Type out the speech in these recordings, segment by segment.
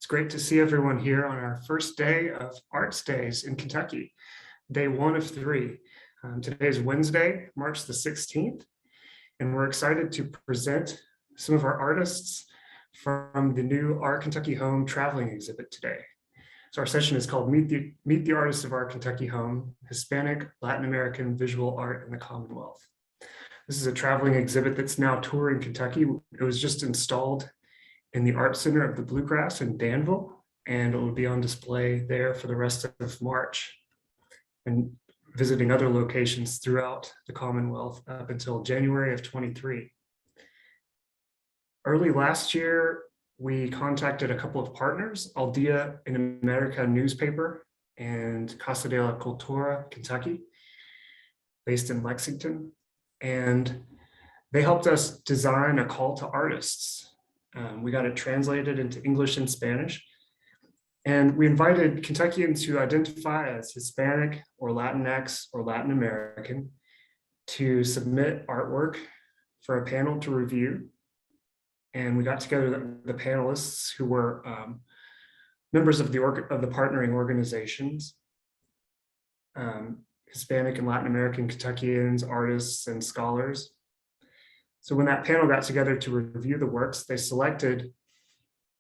It's great to see everyone here on our first day of Arts Days in Kentucky, day 1 of 3. Today is Wednesday, March the 16th, and we're excited to present some of our artists from the new Our Kentucky Home traveling exhibit today. So our session is called Meet the Artists of Our Kentucky Home, Hispanic, Latin American Visual Art in the Commonwealth. This is a traveling exhibit that's now touring Kentucky. It was just installed in the Art Center of the Bluegrass in Danville, and it will be on display there for the rest of March and visiting other locations throughout the Commonwealth up until January of 23. Early last year, we contacted a couple of partners, alDía in América newspaper and Casa de la Cultura Kentucky, based in Lexington. And they helped us design a call to artists. We got it translated into English and Spanish. And we invited Kentuckians who identify as Hispanic or Latinx or Latin American to submit artwork for a panel to review. And we got together the panelists who were members of the partnering organizations, Hispanic and Latin American Kentuckians, artists, and scholars. So when that panel got together to review the works, they selected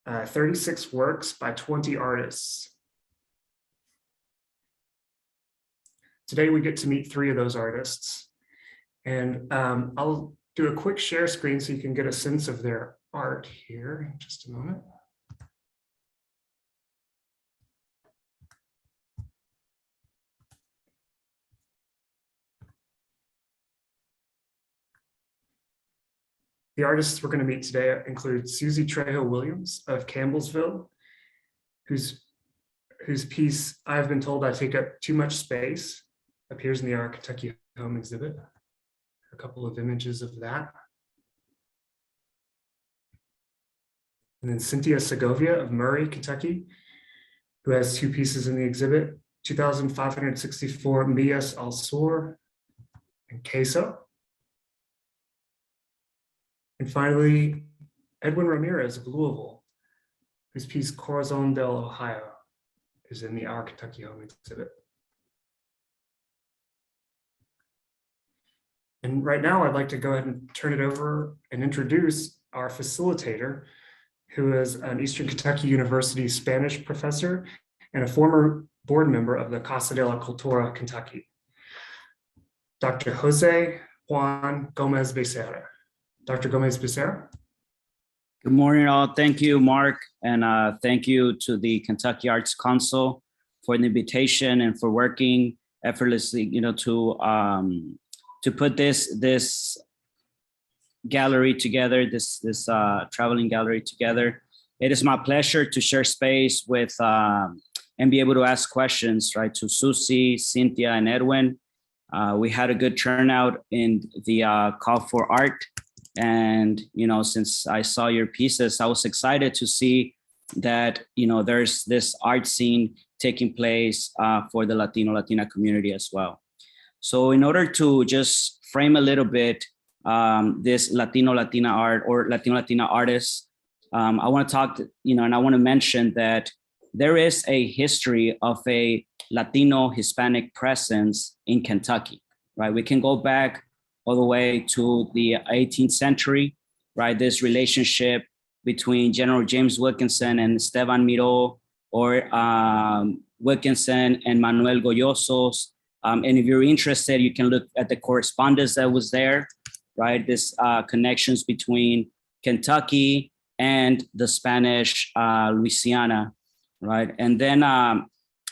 36 works by 20 artists. Today we get to meet 3 of those artists. And I'll do a quick share screen so you can get a sense of their art here in just a moment. The artists we're going to meet today include Susie Trejo Williams of Campbellsville, whose piece, I've been told I take up too much space, appears in the Our Kentucky Home exhibit. A couple of images of that. And then Cynthia Segovia of Murray, Kentucky, who has 2 pieces in the exhibit, 2,564 Millas al Sur and Casa. And finally, Edwin Ramirez of Louisville, whose piece Corazon del Ohio is in the Our Kentucky Home exhibit. And right now, I'd like to go ahead and turn it over and introduce our facilitator, who is an Eastern Kentucky University Spanish professor and a former board member of the Casa de la Cultura Kentucky, Dr. Jose Juan Gomez Becerra. Dr. Gomez Becerra. Good morning, all. Thank you, Mark, and thank you to the Kentucky Arts Council for the invitation and for working effortlessly, to put this gallery together, this traveling gallery together. It is my pleasure to share space with and be able to ask questions, right, to Susie, Cynthia, and Edwin. We had a good turnout in the call for art. And, since I saw your pieces, I was excited to see that, there's this art scene taking place for the Latina community as well. So in order to just frame a little bit this Latina art or Latina artists, I want to talk, and I want to mention that there is a history of a Latino Hispanic presence in Kentucky, right? We can go back all the way to the 18th century, right? This relationship between General James Wilkinson and Esteban Miró, or Wilkinson and Manuel Goyosos. And if you're interested, you can look at the correspondence that was there, right? This connections between Kentucky and the Spanish Louisiana, right? And then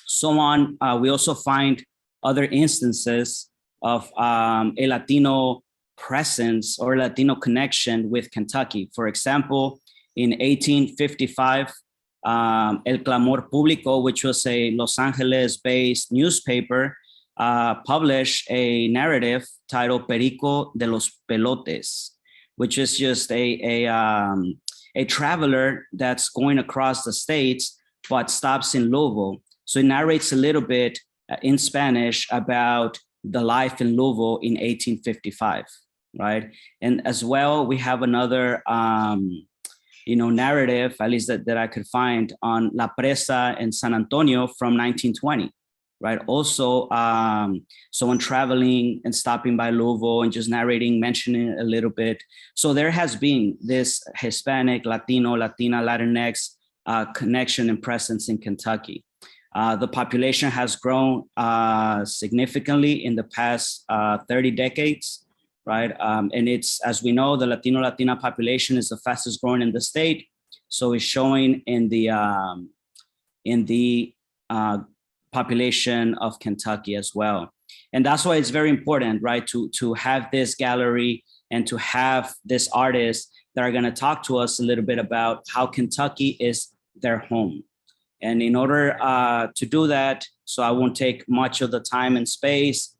so on. We also find other instances of a Latino presence or Latino connection with Kentucky. For example, in 1855, El Clamor Público, which was a Los Angeles-based newspaper, published a narrative titled Perico de los Pelotes, which is just a traveler that's going across the states, but stops in Louisville. So it narrates a little bit in Spanish about the life in Louisville in 1855, right? And as well, we have another narrative, at least that I could find, on La Presa in San Antonio from 1920, right? Also, someone traveling and stopping by Louisville and just narrating, mentioning it a little bit. So there has been this Hispanic, Latino, Latina, Latinx connection and presence in Kentucky. The population has grown significantly in the past 30 decades, right? And it's, as we know, the Latino, Latina population is the fastest growing in the state. So it's showing in the population of Kentucky as well. And that's why it's very important, right? To have this gallery and to have this artists that are gonna talk to us a little bit about how Kentucky is their home. And in order to do that, so I won't take much of the time and space,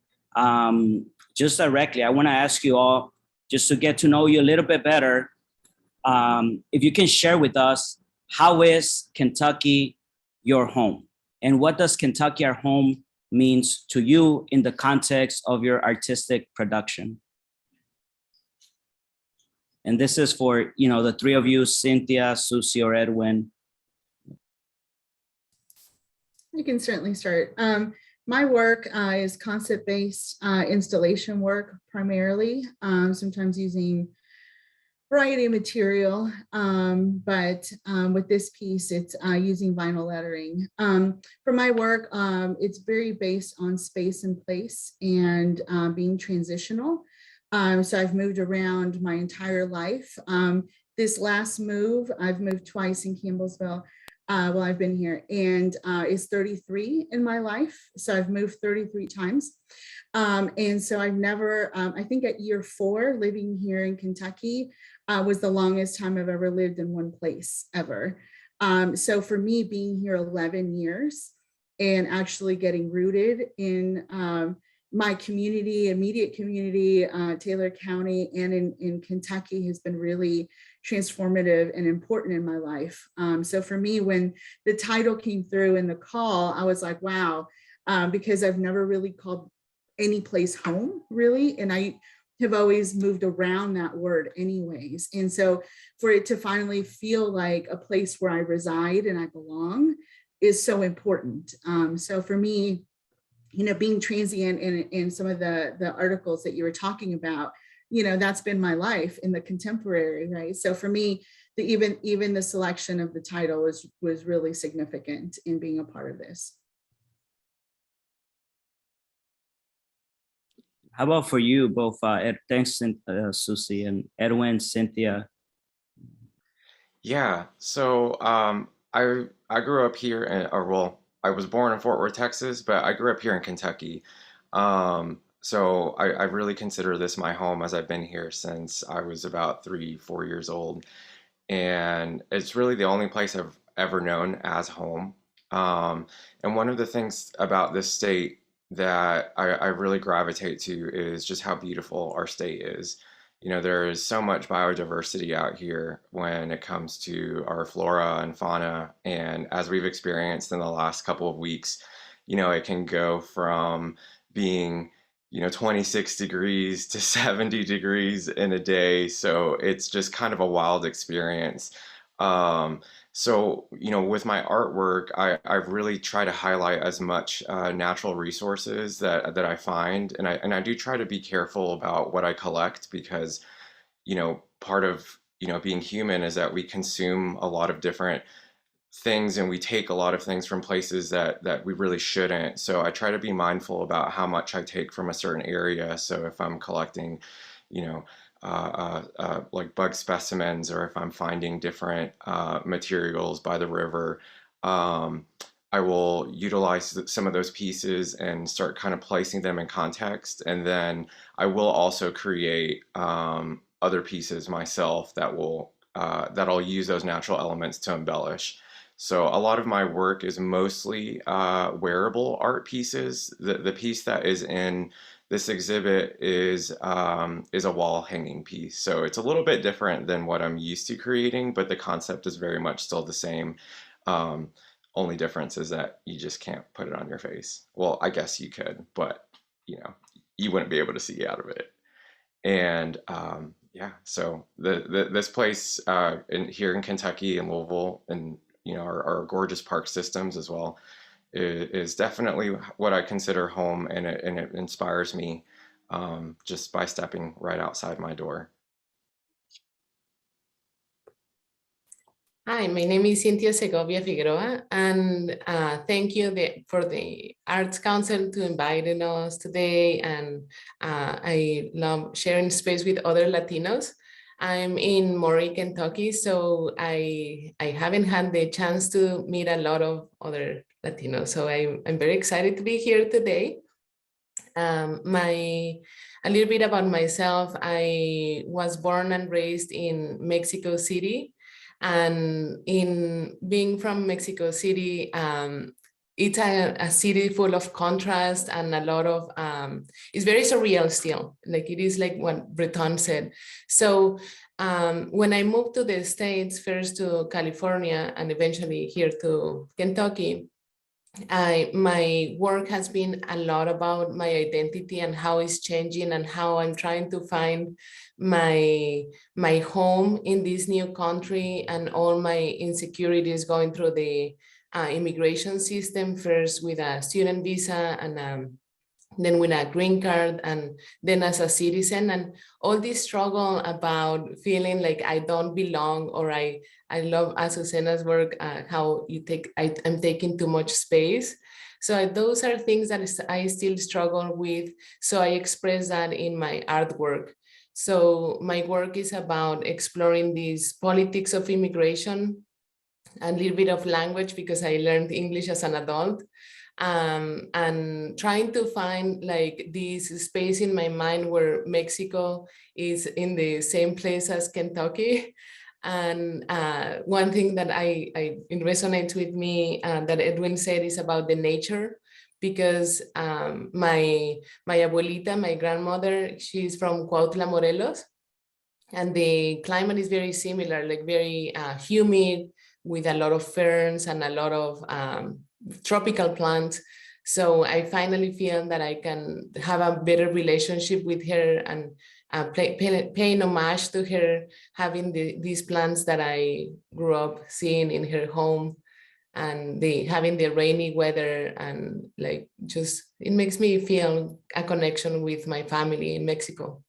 just directly, I wanna ask you all, just to get to know you a little bit better, if you can share with us, how is Kentucky your home? And what does Kentucky our home means to you in the context of your artistic production? And this is for, the three of you, Cynthia, Susie, or Edwin. I can certainly start. My work is concept-based installation work primarily, sometimes using variety of material, but with this piece, it's using vinyl lettering. For my work, it's very based on space and place and being transitional. So I've moved around my entire life. This last move, I've moved twice in Campbellsville while I've been here, and is 33 in my life. So I've moved 33 times. And so I've never, I think at year 4, living here in Kentucky, was the longest time I've ever lived in one place ever. So for me, being here 11 years and actually getting rooted in my community, immediate community, Taylor County, and in Kentucky has been really transformative and important in my life. So for me, when the title came through in the call, I was like, wow, because I've never really called any place home, really. And I have always moved around that word anyways. And so for it to finally feel like a place where I reside and I belong is so important. So for me, being transient in some of the articles that you were talking about, that's been my life in the contemporary, right? So for me, even the selection of the title was really significant in being a part of this. How about for you both? Thanks, Susie, and Edwin, Cynthia. Yeah, so I grew up here I was born in Fort Worth, Texas, but I grew up here in Kentucky. So I really consider this my home, as I've been here since I was about 3-4 years old. And it's really the only place I've ever known as home. And one of the things about this state that I really gravitate to is just how beautiful our state is. There is so much biodiversity out here when it comes to our flora and fauna. And as we've experienced in the last couple of weeks, it can go from being, 26 degrees to 70 degrees in a day. So it's just kind of a wild experience. So, with my artwork, I really try to highlight as much natural resources that I find, and I do try to be careful about what I collect because, part of being human is that we consume a lot of different things and we take a lot of things from places that we really shouldn't. So I try to be mindful about how much I take from a certain area. So if I'm collecting, like bug specimens, or if I'm finding different materials by the river, I will utilize some of those pieces and start kind of placing them in context. And then I will also create other pieces myself that I'll use those natural elements to embellish. So a lot of my work is mostly wearable art pieces. The piece that is in this exhibit is a wall hanging piece. So it's a little bit different than what I'm used to creating, but the concept is very much still the same. Only difference is that you just can't put it on your face. Well, I guess you could, but you wouldn't be able to see out of it. And yeah, so this place here in Kentucky and Louisville, and our gorgeous park systems as well, is definitely what I consider home, and it inspires me just by stepping right outside my door. Hi, my name is Cynthia Segovia Figueroa, and thank you for the Arts Council to inviting us today. And I love sharing space with other Latinos. I'm in Maury, Kentucky, so I haven't had the chance to meet a lot of other Latinos. So I'm very excited to be here today. A little bit about myself. I was born and raised in Mexico City. And in being from Mexico City, it's a city full of contrast and a lot of, it's very surreal still. Like it is like what Breton said. So when I moved to the States, first to California and eventually here to Kentucky, my work has been a lot about my identity and how it's changing and how I'm trying to find my home in this new country, and all my insecurities going through the immigration system, first with a student visa and then with a green card, and then as a citizen, and all this struggle about feeling like I don't belong, or I love Azucena's work, how I'm taking too much space. So those are things that I still struggle with. So I express that in my artwork. So my work is about exploring these politics of immigration, a little bit of language because I learned English as an adult, and trying to find like this space in my mind where Mexico is in the same place as Kentucky. And one thing that it resonates with me that Edwin said is about the nature, because my abuelita, my grandmother, she's from Cuautla, Morelos, and the climate is very similar, like very humid, with a lot of ferns and a lot of tropical plants. So I finally feel that I can have a better relationship with her, and paying homage to her, having these plants that I grew up seeing in her home, and having the rainy weather, and like just it makes me feel a connection with my family in Mexico.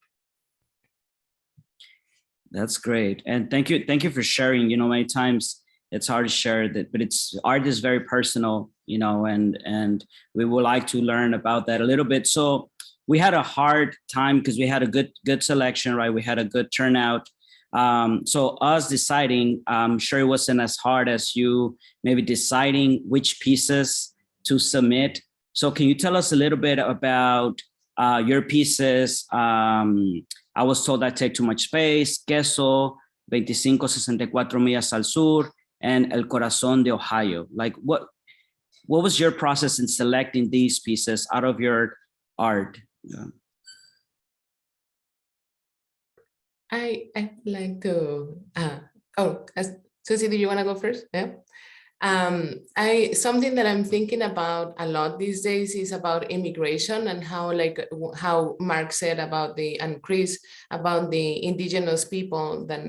That's great. And thank you for sharing. Many times it's hard to share that, but art is very personal, and we would like to learn about that a little bit. So we had a hard time because we had a good selection, right? We had a good turnout. So us deciding, I'm sure it wasn't as hard as you maybe deciding which pieces to submit. So can you tell us a little bit about your pieces? I was told I take too much space, Queso, 2564 millas al sur, and El Corazón de Ohio. Like what was your process in selecting these pieces out of your art? Yeah. I like to, Susie, do you want to go first? Yeah. Something that I'm thinking about a lot these days is about immigration, and how Mark said about and Chris about the indigenous people that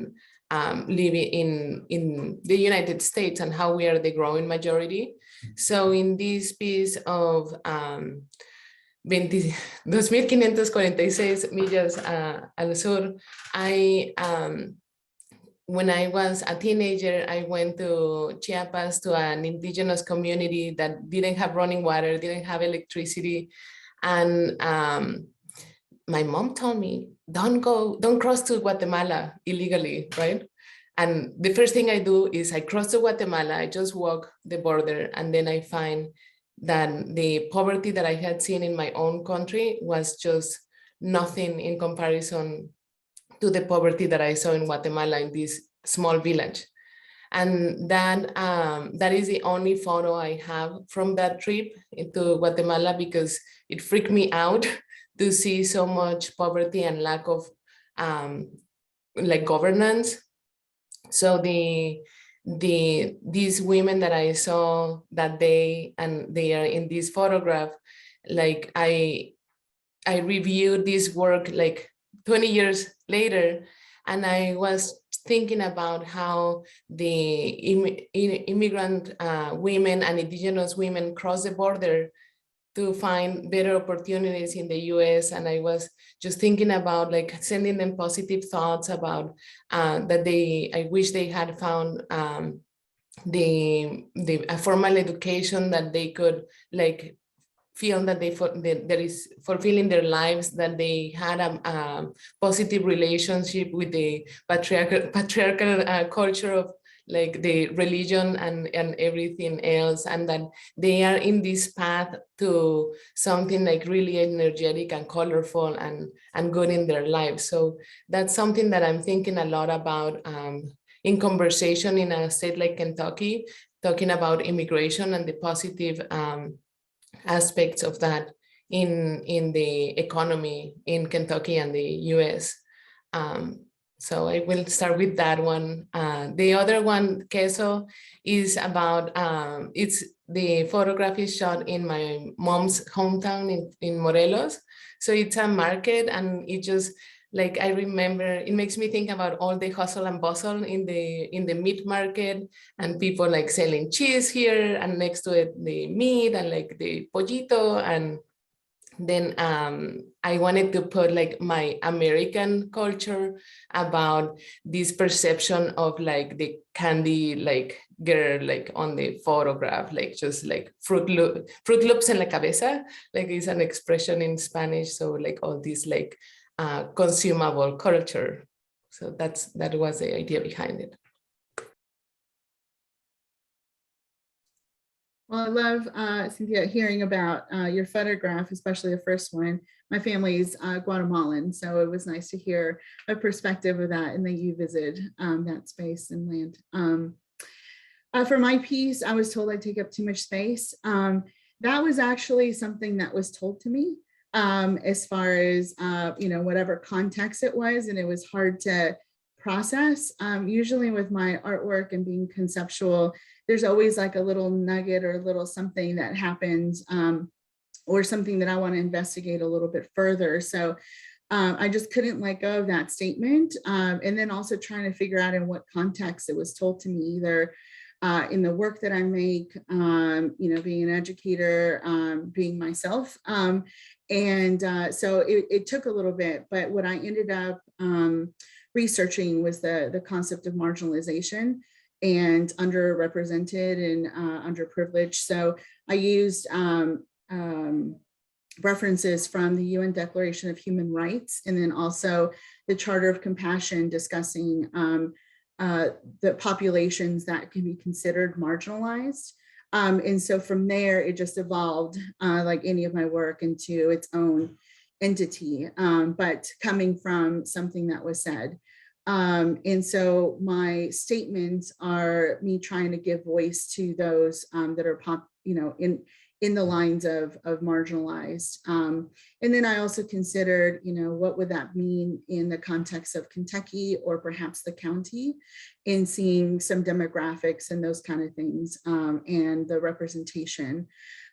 living in the United States, and how we are the growing majority. So in this piece of 2,546 millas al sur, when I was a teenager, I went to Chiapas to an indigenous community that didn't have running water, didn't have electricity. And my mom told me, don't cross to Guatemala illegally, right? And the first thing I do is I cross to Guatemala, I just walk the border, and then I find that the poverty that I had seen in my own country was just nothing in comparison to the poverty that I saw in Guatemala, in this small village. And that is the only photo I have from that trip into Guatemala, because it freaked me out to see so much poverty and lack of like governance. So these women that I saw that day, and they are in this photograph, like I reviewed this work like 20 years later, And I was thinking about how the immigrant women and indigenous women cross the border to find better opportunities in the US. And I was just thinking about like sending them positive thoughts about that I wish they had found a formal education that they could like feel that that is fulfilling their lives, that they had a positive relationship with the patriarchal culture of like the religion and everything else, and that they are in this path to something like really energetic and colorful and good in their lives. So that's something that I'm thinking a lot about in conversation in a state like Kentucky, talking about immigration and the positive aspects of that in the economy in Kentucky and the US. So I will start with that one. The other one, Queso, is about, the photograph is shot in my mom's hometown in Morelos. So it's a market, and it just, like, I remember, it makes me think about all the hustle and bustle in the meat market, and people like selling cheese here, and next to it, the meat and like the pollito. And then I wanted to put like my American culture about this perception of like the candy like girl like on the photograph, like just like Fruit Loops en la cabeza, like is an expression in Spanish. So like all this like consumable culture. So that was the idea behind it. Well, I love, Cynthia, hearing about your photograph, especially the first one. My family's Guatemalan, so it was nice to hear a perspective of that and that you visited that space and land. For my piece, I was told I'd take up too much space. That was actually something that was told to me as far as, whatever context it was, and it was hard to process. Usually with my artwork and being conceptual, there's always like a little nugget or a little something that happens or something that I want to investigate a little bit further. So I just couldn't let go of that statement. And then also trying to figure out in what context it was told to me, either in the work that I make, being an educator, being myself. So it took a little bit, but what I ended up researching was the concept of marginalization and underrepresented and underprivileged. So I used references from the UN Declaration of Human Rights, and then also the Charter of Compassion discussing the populations that can be considered marginalized. And so from there, it just evolved like any of my work into its own entity, but coming from something that was said. And so my statements are me trying to give voice to those that are in the lines of marginalized. And then I also considered, what would that mean in the context of Kentucky or perhaps the county, in seeing some demographics and those kind of things, and the representation.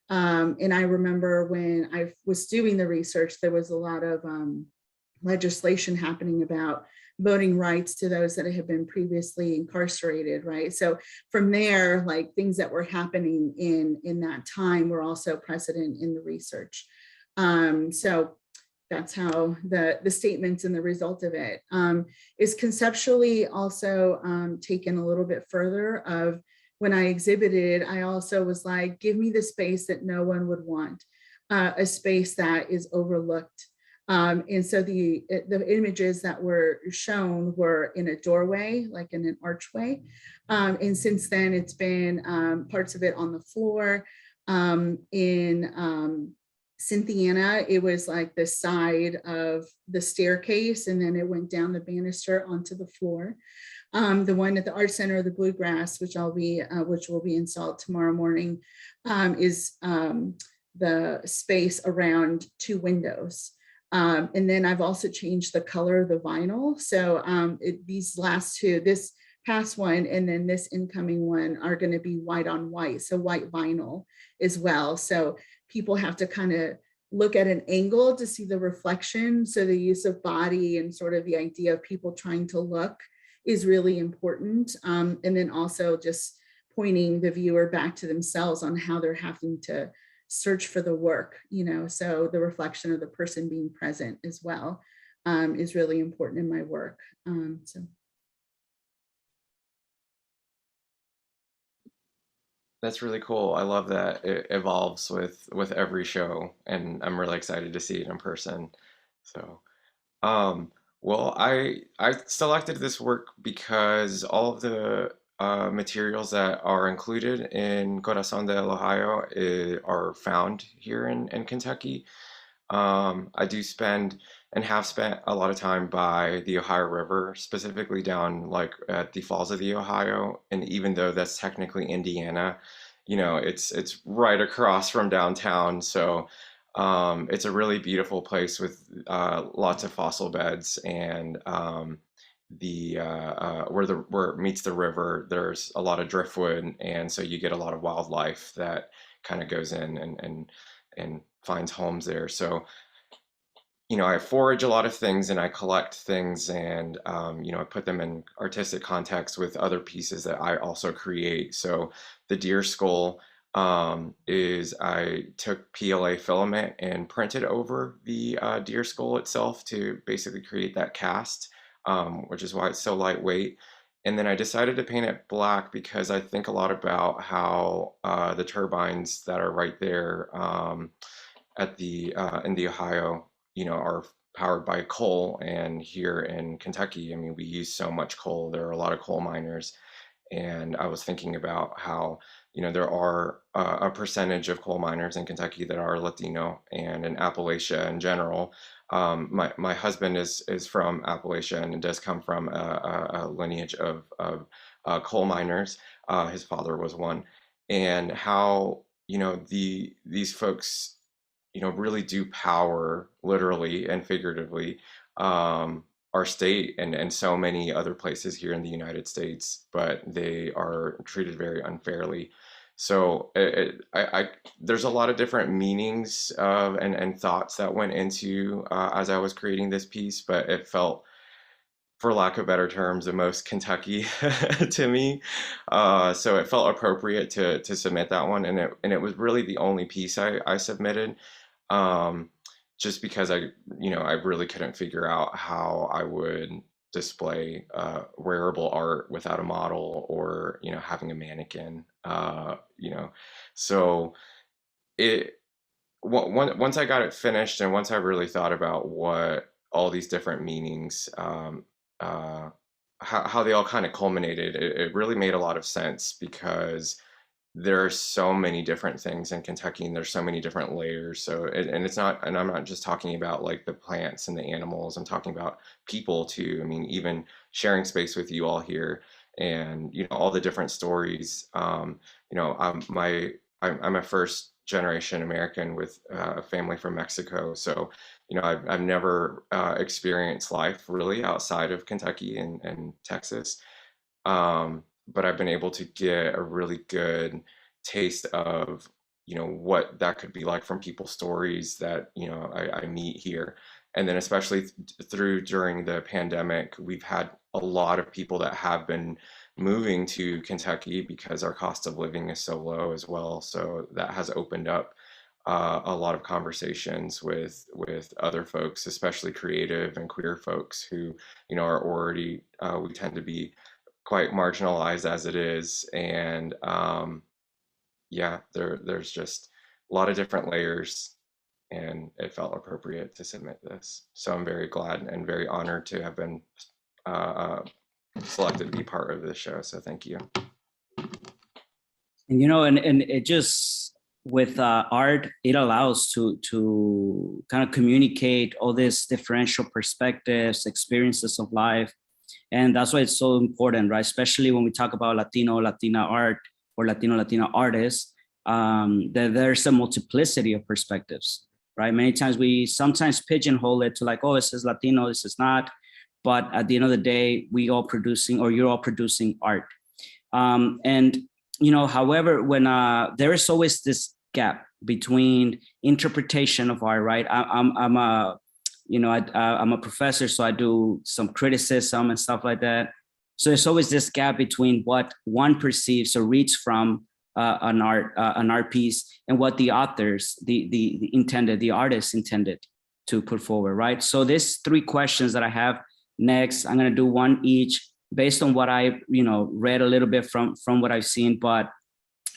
And I remember when I was doing the research, there was a lot of legislation happening about voting rights to those that had been previously incarcerated, right? So from there, like things that were happening in that time were also precedent in the research. So that's how the statements and the result of it is conceptually also taken a little bit further. Of when I exhibited, I also was like, give me the space that no one would want, a space that is overlooked. And so the images that were shown were in a doorway, like in an archway. And since then, it's been parts of it on the floor. In Cynthia, it was like the side of the staircase, and then it went down the banister onto the floor. The one at the Art Center of the Bluegrass, which will be installed tomorrow morning, is the space around 2 windows. And then I've also changed the color of the vinyl. So these last 2, this past one and then this incoming one, are going to be white on white, so white vinyl as well. So people have to kind of look at an angle to see the reflection. So the use of body and sort of the idea of people trying to look is really important. And then also just pointing the viewer back to themselves on how they're having to search for the work, you know, so the reflection of the person being present as well is really important in my work. That's really cool. I love that it evolves with every show, and I'm really excited to see it in person. So, well, I selected this work because all of the materials that are included in Corazón del Ohio are found here in Kentucky. I do spend and have spent a lot of time by the Ohio River, specifically down like at the Falls of the Ohio. And even though that's technically Indiana, you know, it's right across from downtown. So it's a really beautiful place with lots of fossil beds, and where it meets the river, there's a lot of driftwood, and so you get a lot of wildlife that kind of goes in and finds homes there. So, you know, I forage a lot of things and I collect things, and you know, I put them in artistic context with other pieces that I also create. So the deer skull is I took PLA filament and printed over the deer skull itself to basically create that cast, which is why it's so lightweight. And then I decided to paint it black because I think a lot about how the turbines that are right there at the in the Ohio, you know, are powered by coal. And here in Kentucky, I mean, we use so much coal. There are a lot of coal miners. And I was thinking about how, you know, there are a percentage of coal miners in Kentucky that are Latino, and in Appalachia in general. My husband is from Appalachia and does come from a lineage of coal miners. His father was one. And how, you know, these folks, you know, really do power literally and figuratively our state and so many other places here in the United States, but they are treated very unfairly. So there's a lot of different meanings and thoughts that went into as I was creating this piece, but it felt, for lack of better terms, the most Kentucky to me. So it felt appropriate to submit that one, and it was really the only piece I submitted. Just because I really couldn't figure out how I would display wearable art without a model, or, you know, having a mannequin, you know. So once I got it finished, and once I really thought about what all these different meanings, how they all kind of culminated, it really made a lot of sense, because there are so many different things in Kentucky, and there's so many different layers. So, and it's not, and I'm not just talking about like the plants and the animals, I'm talking about people too. I mean, even sharing space with you all here, and, you know, all the different stories. You know, I'm a first generation American with a family from Mexico. So, you know, I've never experienced life really outside of Kentucky and Texas. But I've been able to get a really good taste of, you know, what that could be like from people's stories that, you know, I meet here. And then especially during the pandemic, we've had a lot of people that have been moving to Kentucky because our cost of living is so low as well. So that has opened up a lot of conversations with other folks, especially creative and queer folks who, you know, are already, we tend to be quite marginalized as it is. And yeah, there's just a lot of different layers, and it felt appropriate to submit this. So I'm very glad and very honored to have been selected to be part of this show. So thank you. And, you know, and it just, with art, it allows to kind of communicate all these differential perspectives, experiences of life. And that's why it's so important, right? Especially when we talk about Latina art, or Latina artists, that there's a multiplicity of perspectives, right? Many times we sometimes pigeonhole it to like, oh, this is Latino, this is not. But at the end of the day, you're all producing art. And, you know, however, when there is always this gap between interpretation of art, right? I'm a professor, so I do some criticism and stuff like that. So there's always this gap between what one perceives or reads from an art piece and what the authors, the artist intended to put forward, right? So there's 3 questions that I have. Next, I'm gonna do one each based on what I, read a little bit from what I've seen, but,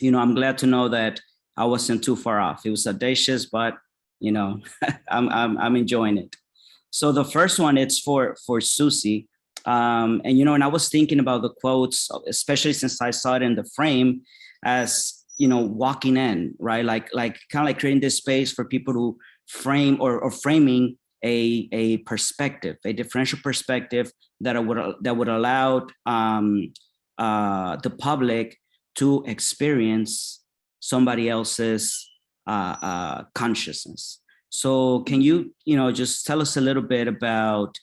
I'm glad to know that I wasn't too far off. It was audacious, but, I'm enjoying it. So the first one, it's for Susie. And I was thinking about the quotes, especially since I saw it in the frame as, walking in, right? Like kind of like creating this space for people to frame or framing a perspective, a differential perspective that would allow the public to experience somebody else's consciousness. So can you, just tell us a little bit about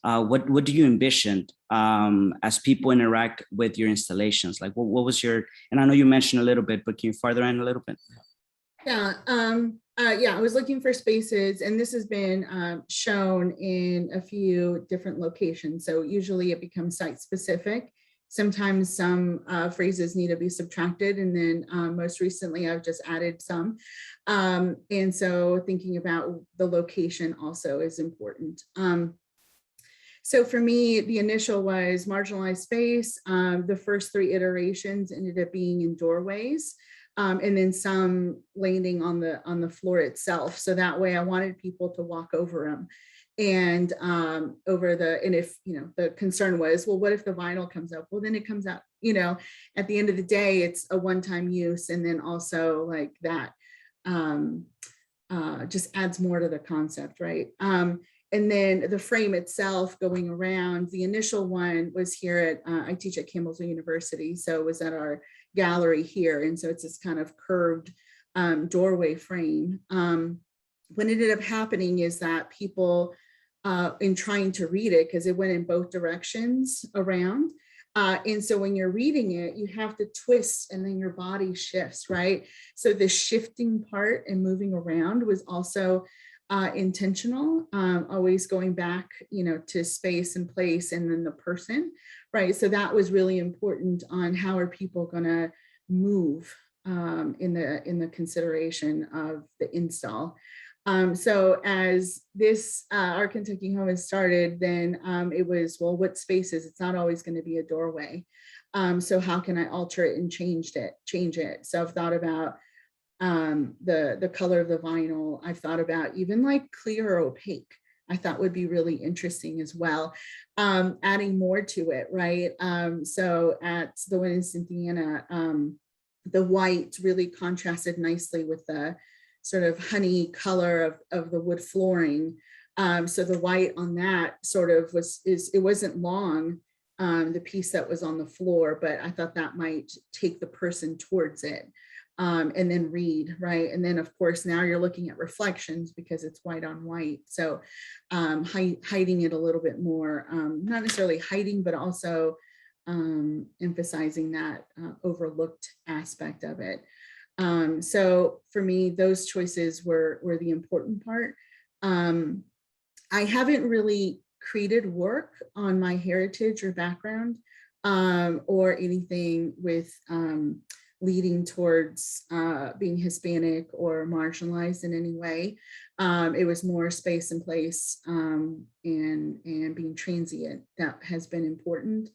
what do you envision as people interact with your installations? Like what was your, and I know you mentioned a little bit, but can you further in a little bit? Yeah, I was looking for spaces, and this has been shown in a few different locations. So usually it becomes site specific. Sometimes some phrases need to be subtracted, and then most recently I've just added some. And so thinking about the location also is important. So for me, the initial was marginalized space. The first 3 iterations ended up being in doorways. And then some landing on the floor itself. So that way I wanted people to walk over them and and if, the concern was, well, what if the vinyl comes up? Well, then it comes out, at the end of the day, it's a one-time use. And then also like that just adds more to the concept, right? And then the frame itself going around, the initial one was here at, I teach at Campbellsville University. So it was at our gallery here. And so it's this kind of curved doorway frame. What ended up happening is that people in trying to read it, because it went in both directions around. And so when you're reading it, you have to twist and then your body shifts, right? So the shifting part and moving around was also intentional, always going back, to space and place and then the person, right? So that was really important on how are people gonna move in the consideration of the install. So as this Art Kentucky home has started, then it was, well, what spaces? It's not always going to be a doorway. So how can I alter it and change it? So I've thought about the color of the vinyl. I've thought about even like clear or opaque. I thought would be really interesting as well. Adding more to it, right? So at the one in Cynthia, the white really contrasted nicely with the sort of honey color of the wood flooring. So the white on that sort of it wasn't long, the piece that was on the floor, but I thought that might take the person towards it and then read, right? And then of course, now you're looking at reflections because it's white on white. So hiding it a little bit more, not necessarily hiding, but also emphasizing that overlooked aspect of it. So for me, those choices were the important part. I haven't really created work on my heritage or background or anything with leading towards being Hispanic or marginalized in any way. It was more space and place and being transient that has been important.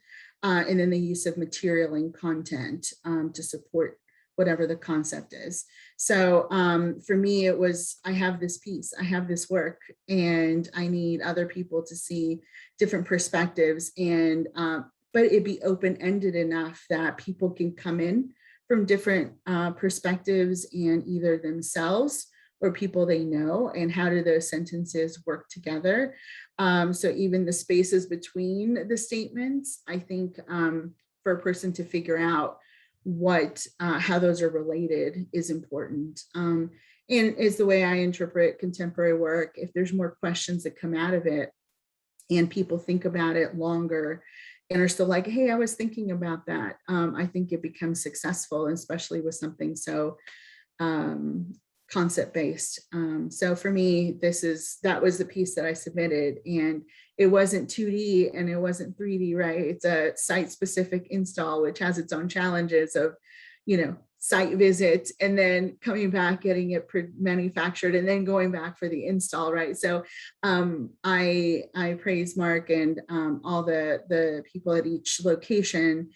And then the use of material and content to support whatever the concept is. So for me, it was, I have this piece, I have this work, and I need other people to see different perspectives, and but it be open-ended enough that people can come in from different perspectives and either themselves or people they know, and how do those sentences work together. So even the spaces between the statements, I think for a person to figure out how those are related is important. And is the way I interpret contemporary work. If there's more questions that come out of it and people think about it longer and are still like, hey, I was thinking about that, I think it becomes successful, especially with something so concept based. So for me, that was the piece that I submitted, and it wasn't 2D and it wasn't 3D, right? It's a site specific install, which has its own challenges of, site visits and then coming back, getting it manufactured and then going back for the install, right? So I praise Mark and all the people at each location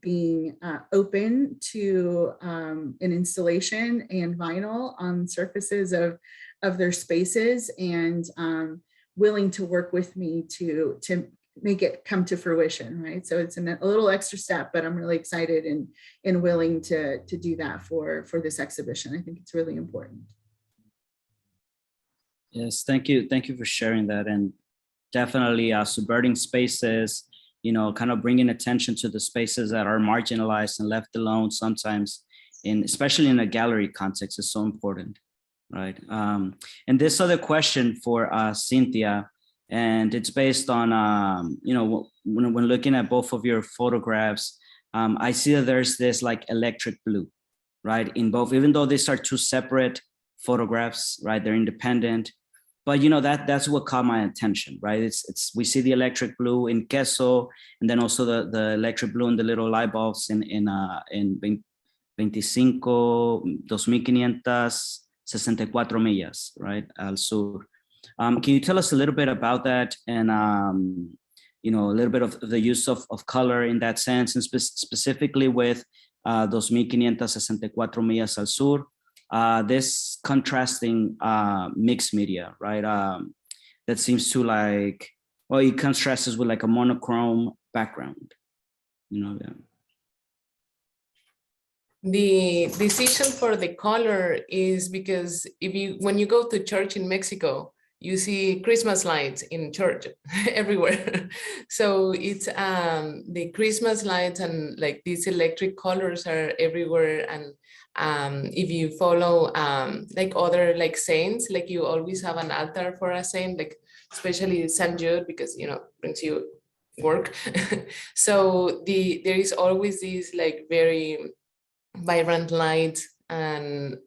being open to an installation and vinyl on surfaces of their spaces, and willing to work with me to make it come to fruition, right? So it's a little extra step, but I'm really excited and willing to do that for this exhibition. I think it's really important. Yes, thank you. Thank you for sharing that. And definitely subverting spaces, kind of bringing attention to the spaces that are marginalized and left alone sometimes, especially in a gallery context, is so important, right? And this other question for Cynthia, and it's based on, when looking at both of your photographs, I see that there's this like electric blue, right? In both, even though these are two separate photographs, right? They're independent, but that's what caught my attention, right? It's we see the electric blue in Queso, and then also the electric blue in the little light bulbs in 25,64 millas, right? Al sur. Can you tell us a little bit about that, and a little bit of the use of color in that sense, and specifically with 2564 millas al sur, this contrasting mixed media, right? That seems to it contrasts with like a monochrome background, Yeah. The decision for the color is because when you go to church in Mexico, you see Christmas lights in church everywhere. So it's the Christmas lights and like these electric colors are everywhere. And if you follow like other like saints, like you always have an altar for a saint, like especially St. Jude, because brings you work. So there is always these like very vibrant lights, and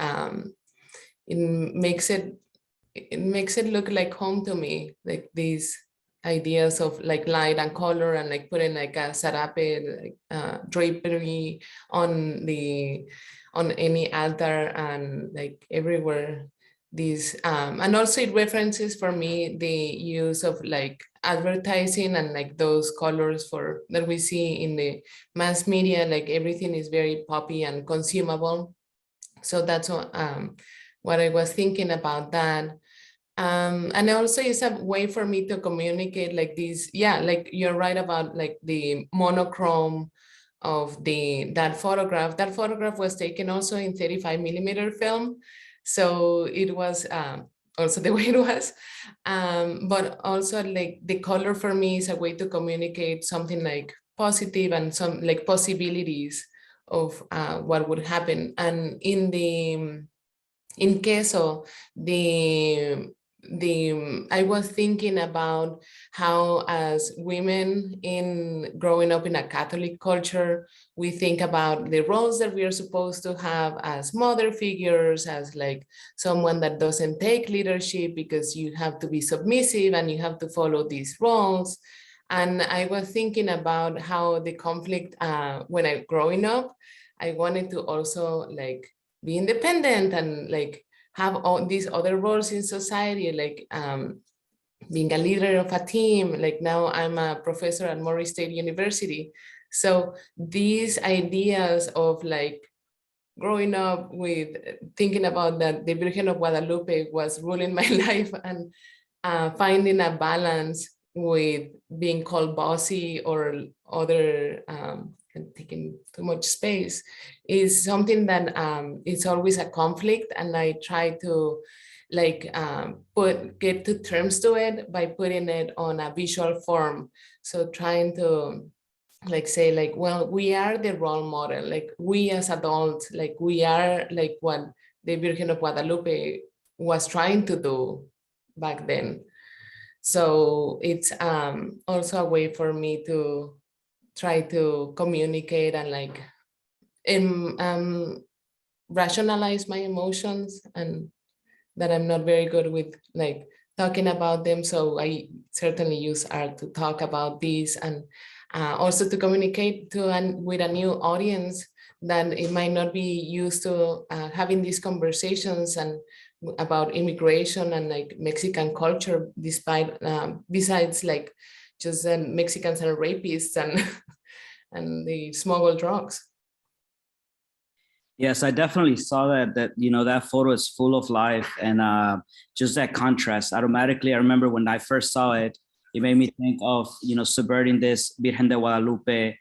it makes it look like home to me, like these ideas of like light and color, and like putting like a sarape, like drapery on any altar, and like everywhere these and also it references for me the use of like advertising and like those colors that we see in the mass media, like everything is very poppy and consumable. So that's what I was thinking about that. And also it's a way for me to communicate like this. Yeah, like you're right about like the monochrome of that photograph. That photograph was taken also in 35mm film. So it was also the way it was. But also like the color for me is a way to communicate something like positive and some like possibilities of what would happen. And in Queso, I was thinking about how as women growing up in a Catholic culture, we think about the roles that we are supposed to have as mother figures, as like someone that doesn't take leadership because you have to be submissive and you have to follow these roles. And I was thinking about how the conflict, when I growing up, I wanted to also like be independent and like have all these other roles in society, like being a leader of a team. Like now I'm a professor at Morris State University. So these ideas of like growing up with thinking about that the Virgin of Guadalupe was ruling my life, and finding a balance with being called bossy or other and taking too much space is something that it's always a conflict, and I try to like get to terms to it by putting it on a visual form. So trying to like say like, well, we are the role model, like we as adults, like we are like what the Virgin of Guadalupe was trying to do back then. So it's also a way for me to try to communicate and like rationalize my emotions, and that I'm not very good with like talking about them. So I certainly use art to talk about this, and also to communicate with a new audience that it might not be used to having these conversations and about immigration and like Mexican culture, despite besides like just Mexicans are rapists and and they smuggle drugs. Yes, I definitely saw that that photo is full of life, and just that contrast. Automatically, I remember when I first saw it, it made me think of subverting this Virgen de Guadalupe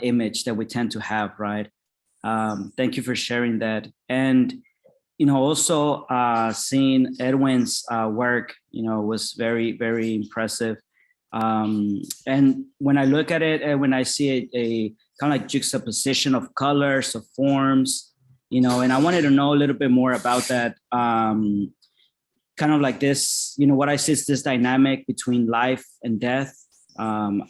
image that we tend to have, right? Thank you for sharing that. And also seeing Edwin's work, was very, very impressive. And when I look at it, and when I see a kind of like juxtaposition of colors, of forms, and I wanted to know a little bit more about that. Kind of like this, what I see is this dynamic between life and death. But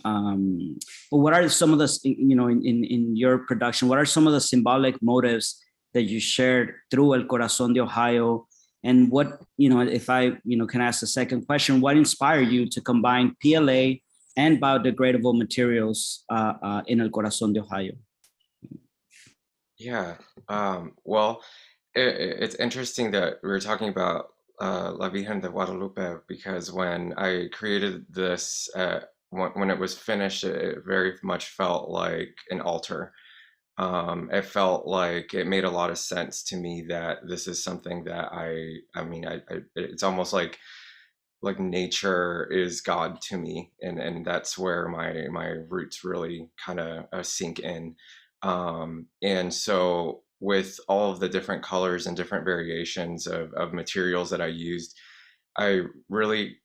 what are some of the, in your production, what are some of the symbolic motives that you shared through El Corazón de Ohio? And what, if I, can ask a second question, what inspired you to combine PLA and biodegradable materials in El Corazón de Ohio? Yeah. Well, it's interesting that we were talking about La Virgen de Guadalupe, because when I created this, when it was finished, it very much felt like an altar. It felt like it made a lot of sense to me that this is something that it's almost like nature is God to me, and that's where my roots really kind of sink in. And so with all of the different colors and different variations of materials that I used, I really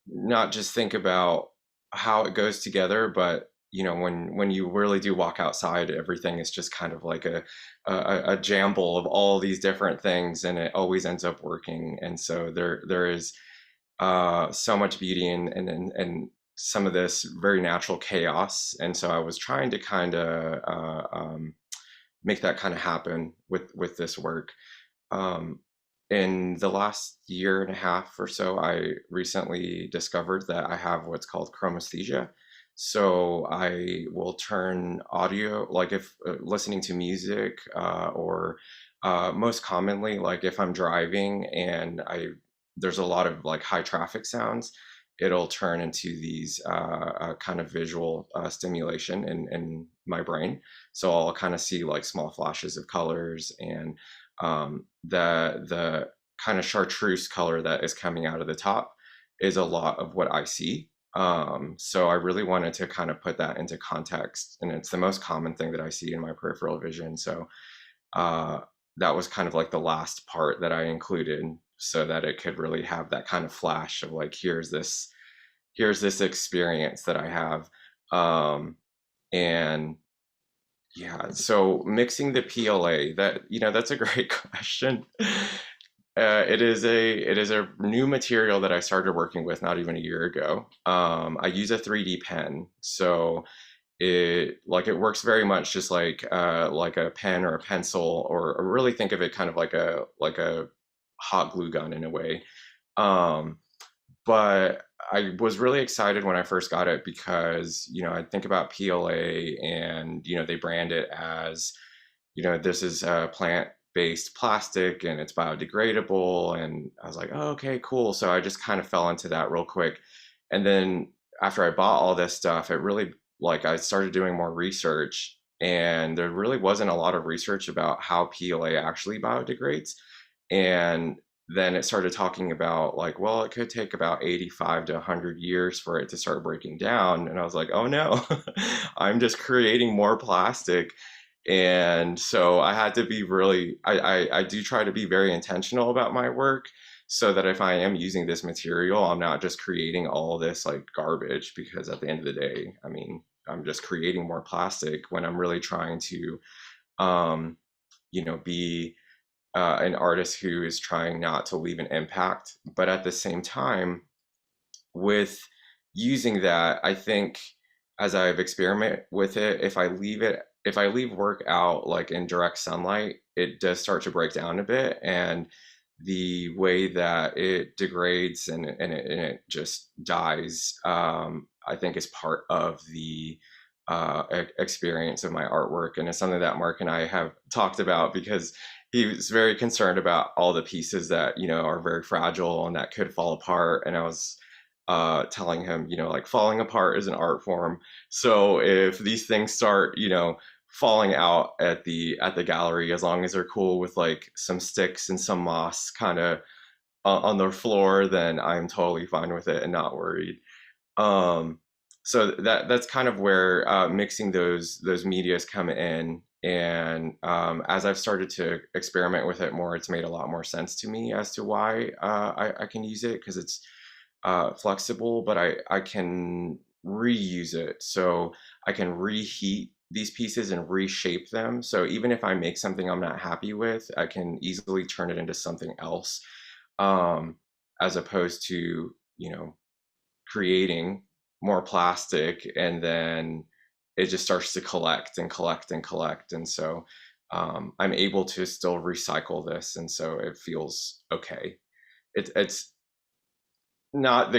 not just think about how it goes together, but when you really do walk outside, everything is just kind of like a jumble of all these different things, and it always ends up working. And so there is so much beauty and some of this very natural chaos. And so I was trying to kind of make that kind of happen with this work. In the last year and a half or so, I recently discovered that I have what's called chromesthesia. So I will turn audio, like if listening to music, or most commonly, like if I'm driving and there's a lot of like high traffic sounds, it'll turn into these kind of visual stimulation in my brain. So I'll kind of see like small flashes of colors, and the kind of chartreuse color that is coming out of the top is a lot of what I see. So I really wanted to kind of put that into context, and it's the most common thing that I see in my peripheral vision. So that was kind of like the last part that I included, so that it could really have that kind of flash of like, here's this experience that I have. And yeah, so mixing the PLA, that's a great question. It is a new material that I started working with not even a year ago. I use a 3D pen, so it works very much just like a pen or a pencil, or really think of it kind of like a hot glue gun in a way. But I was really excited when I first got it, because I think about PLA, and they brand it as this is a plant-based plastic and it's biodegradable, and I was like, oh, okay, cool. So I just kind of fell into that real quick, and then after I bought all this stuff, it really, I started doing more research, and there really wasn't a lot of research about how PLA actually biodegrades. And then it started talking about well, it could take about 85 to 100 years for it to start breaking down. And I was like, oh no, I'm just creating more plastic. And so I had to be really, I do try to be very intentional about my work, so that if I am using this material, I'm not just creating all this garbage, because at the end of the day, I'm just creating more plastic, when I'm really trying to, be an artist who is trying not to leave an impact. But at the same time, with using that, I think as I've experimented with it, if I leave work out like in direct sunlight, it does start to break down a bit, and the way that it degrades and it just dies, I think is part of the experience of my artwork, and it's something that Mark and I have talked about because he was very concerned about all the pieces that are very fragile and that could fall apart, and I was telling him, like falling apart is an art form. So if these things start, falling out at the gallery, as long as they're cool with like some sticks and some moss kind of on their floor, then I'm totally fine with it and not worried. So that's kind of where mixing those medias come in. And as I've started to experiment with it more, it's made a lot more sense to me as to why I can use it, because it's flexible, but I can reuse it. So I can reheat these pieces and reshape them. So even if I make something I'm not happy with, I can easily turn it into something else, as opposed to, creating more plastic and then it just starts to collect and collect and collect. And so I'm able to still recycle this. And so it feels okay. It's not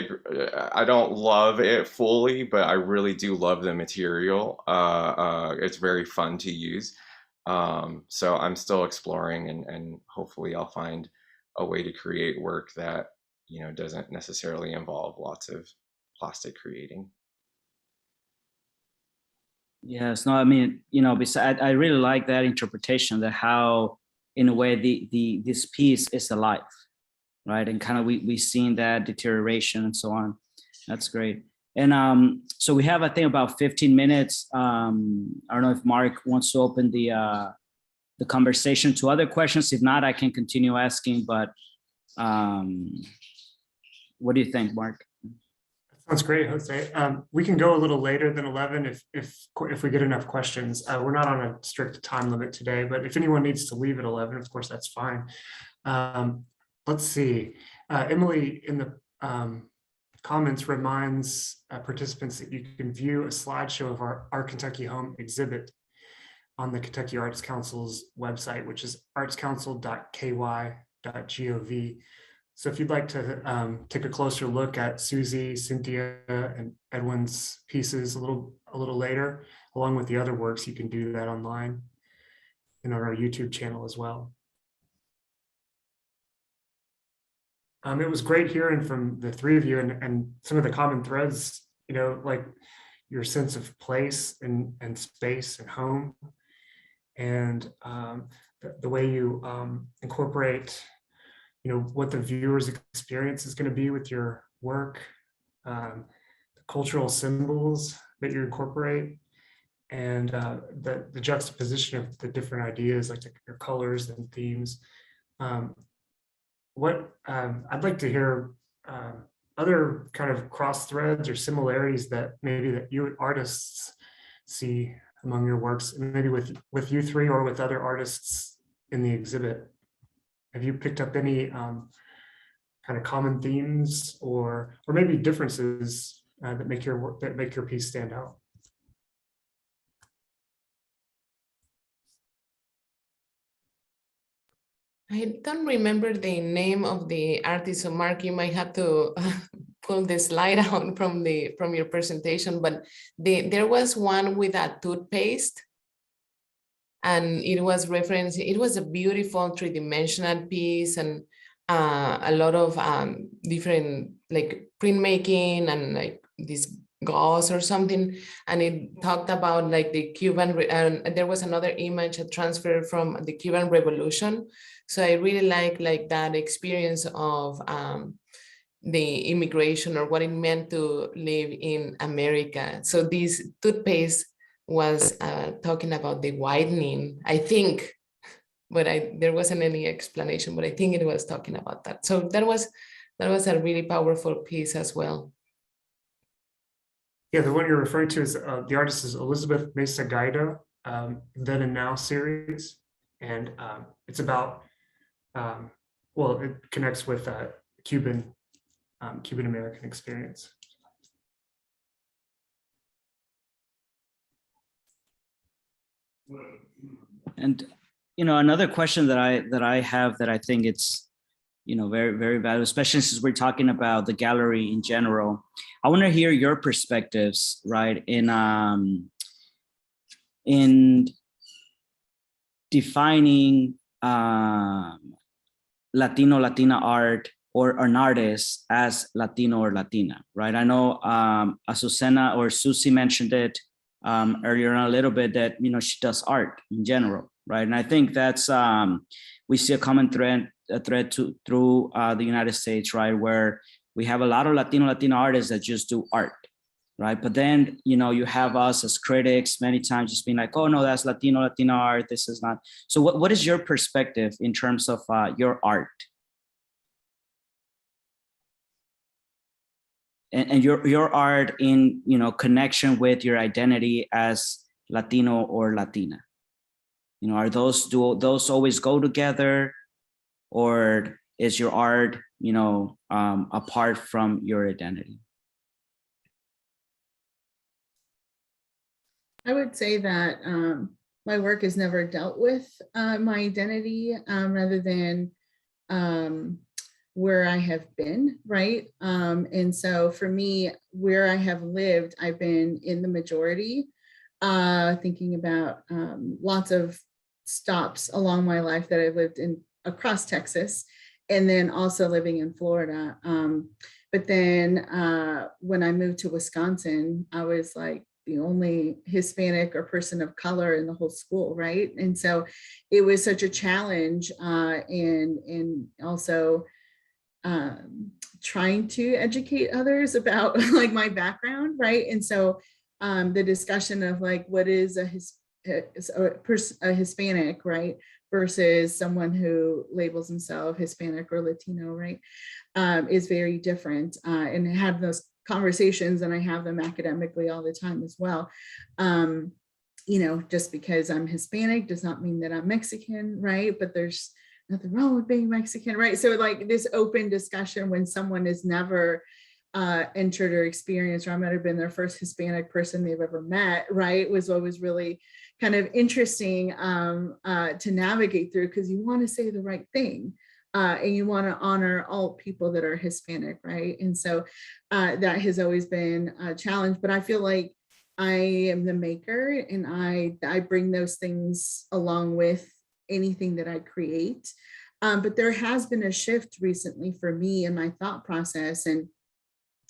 I don't love it fully, but I really do love the material. It's very fun to use. So I'm still exploring, and hopefully I'll find a way to create work that, doesn't necessarily involve lots of plastic creating. Yes, no, I mean, besides, I really like that interpretation, that how, in a way, this piece is alive, right? And kind of we seen that deterioration and so on. That's great. And so we have, I think, about 15 minutes. I don't know if Mark wants to open the conversation to other questions. If not, I can continue asking, but what do you think, Mark? Sounds great, Jose. We can go a little later than 11 if we get enough questions. We're not on a strict time limit today, but if anyone needs to leave at 11, of course, that's fine. Let's see. Emily in the comments reminds participants that you can view a slideshow of our Kentucky Home exhibit on the Kentucky Arts Council's website, which is artscouncil.ky.gov. So if you'd like to take a closer look at Susie, Cynthia, and Edwin's pieces a little later, along with the other works, you can do that online and on our YouTube channel as well. It was great hearing from the three of you and some of the common threads, like your sense of place and space and home, and the way you incorporate what the viewer's experience is going to be with your work, the cultural symbols that you incorporate, and the juxtaposition of the different ideas, like your colors and themes. I'd like to hear other kind of cross threads or similarities that maybe that you artists see among your works, and maybe with you three or with other artists in the exhibit. Have you picked up any kind of common themes or maybe differences that make your piece stand out? I don't remember the name of the artist, so Mark, you might have to pull the slide out from your presentation, but there was one with a toothpaste, and it was referenced. It was a beautiful three-dimensional piece, and a lot of different like printmaking and like this gauze or something, and it talked about like the Cuban, and there was another image, a transfer from the Cuban Revolution. So I really like that experience of the immigration, or what it meant to live in America. So this toothpaste was talking about the whitening, I think, but there wasn't any explanation, but I think it was talking about that. So that was a really powerful piece as well. Yeah, the one you're referring to is the artist is Elizabeth Mesa Gaida, Then and Now series, and it's about it connects with Cuban American experience. And, another question that I have that I think it's, very, very valuable, especially since we're talking about the gallery in general. I want to hear your perspectives, right, in defining Latino, Latina art or an artist as Latino or Latina, right? I know Azucena or Susie mentioned it earlier on a little bit that, she does art in general, right? And I think that's, we see a common thread through the United States, right? Where we have a lot of Latina artists that just do art, right? But then, you have us as critics many times just being like, oh no, that's Latina art, this is not. So what is your perspective in terms of your art? And your art in, connection with your identity as Latino or Latina? Are do those always go together? Or is your art, apart from your identity? I would say that my work has never dealt with my identity rather than where I have been, right? And so for me, where I have lived, I've been in the majority, thinking about lots of stops along my life that I've lived in across Texas, and then also living in Florida. But then when I moved to Wisconsin, I was like the only Hispanic or person of color in the whole school, right? And so it was such a challenge, and also trying to educate others about like my background, right? And so the discussion of like, what is a Hispanic, right, versus someone who labels himself Hispanic or Latino, right, is very different, and have those conversations, and I have them academically all the time as well. Just because I'm Hispanic does not mean that I'm Mexican, right? But there's nothing wrong with being Mexican, right? So like this open discussion when someone has never entered or experienced, or I might have been their first Hispanic person they've ever met, right, was always really kind of interesting to navigate through, because you want to say the right thing, and you want to honor all people that are Hispanic, right? And so that has always been a challenge, but I feel like I am the maker, and I bring those things along with anything that I create. But there has been a shift recently for me in my thought process, and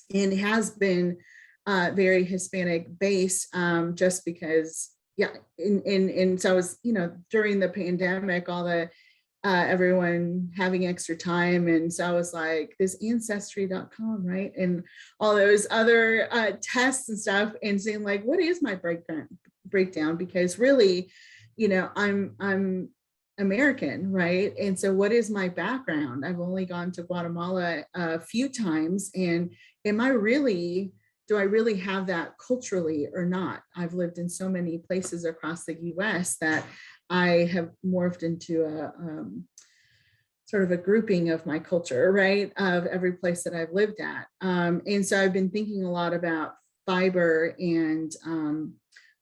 it has been very Hispanic based, just because, yeah. And so I was, during the pandemic, all the everyone having extra time. And so I was like, this ancestry.com, right? And all those other tests and stuff, and saying like, what is my breakdown? Because really, I'm American, right? And so what is my background? I've only gone to Guatemala a few times, and do I really have that culturally or not? I've lived in so many places across the US that I have morphed into a sort of a grouping of my culture, right? Of every place that I've lived at. And so I've been thinking a lot about fiber and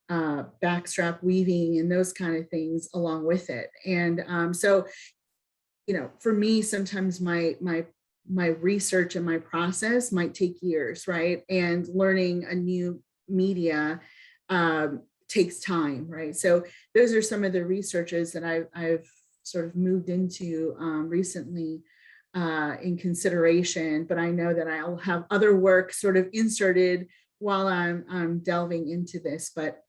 backstrap weaving and those kind of things along with it. And so, for me, sometimes my research and my process might take years, right? And learning a new media takes time, right? So those are some of the researches that I've sort of moved into recently in consideration, but I know that I'll have other work sort of inserted while I'm delving into this. But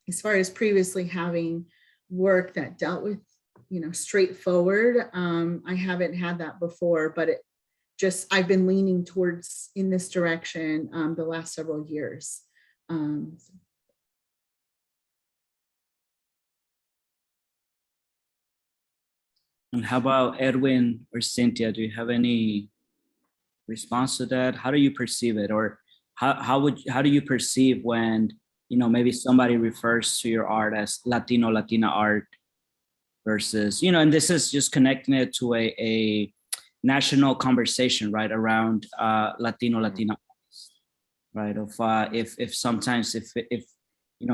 as far as previously having work that dealt with, straightforward, I haven't had that before, but I've been leaning towards in this direction the last several years. And how about Edwin or Cynthia? Do you have any response to that? How do you perceive it? Or how do you perceive when, maybe somebody refers to your art as Latina art versus, and this is just connecting it to a national conversation, right, around Latina artists, right? Of if sometimes if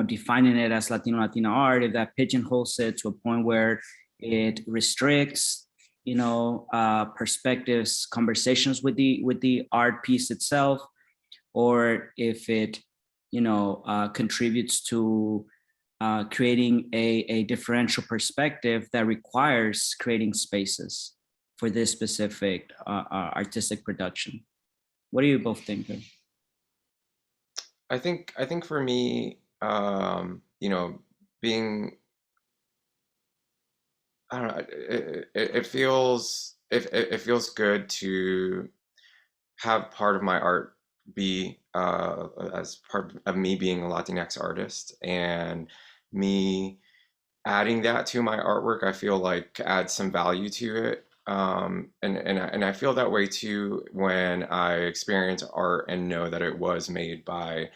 defining it as Latina art, if that pigeonholes it to a point where it restricts, perspectives, conversations with the art piece itself, or if it, contributes to creating a differential perspective that requires creating spaces for this specific artistic production. What do you both think? I think for me, being, I don't know, it feels it feels good to have part of my art be as part of me being a Latinx artist, and me adding that to my artwork, I feel like adds some value to it. And I feel that way too when I experience art and know that it was made by,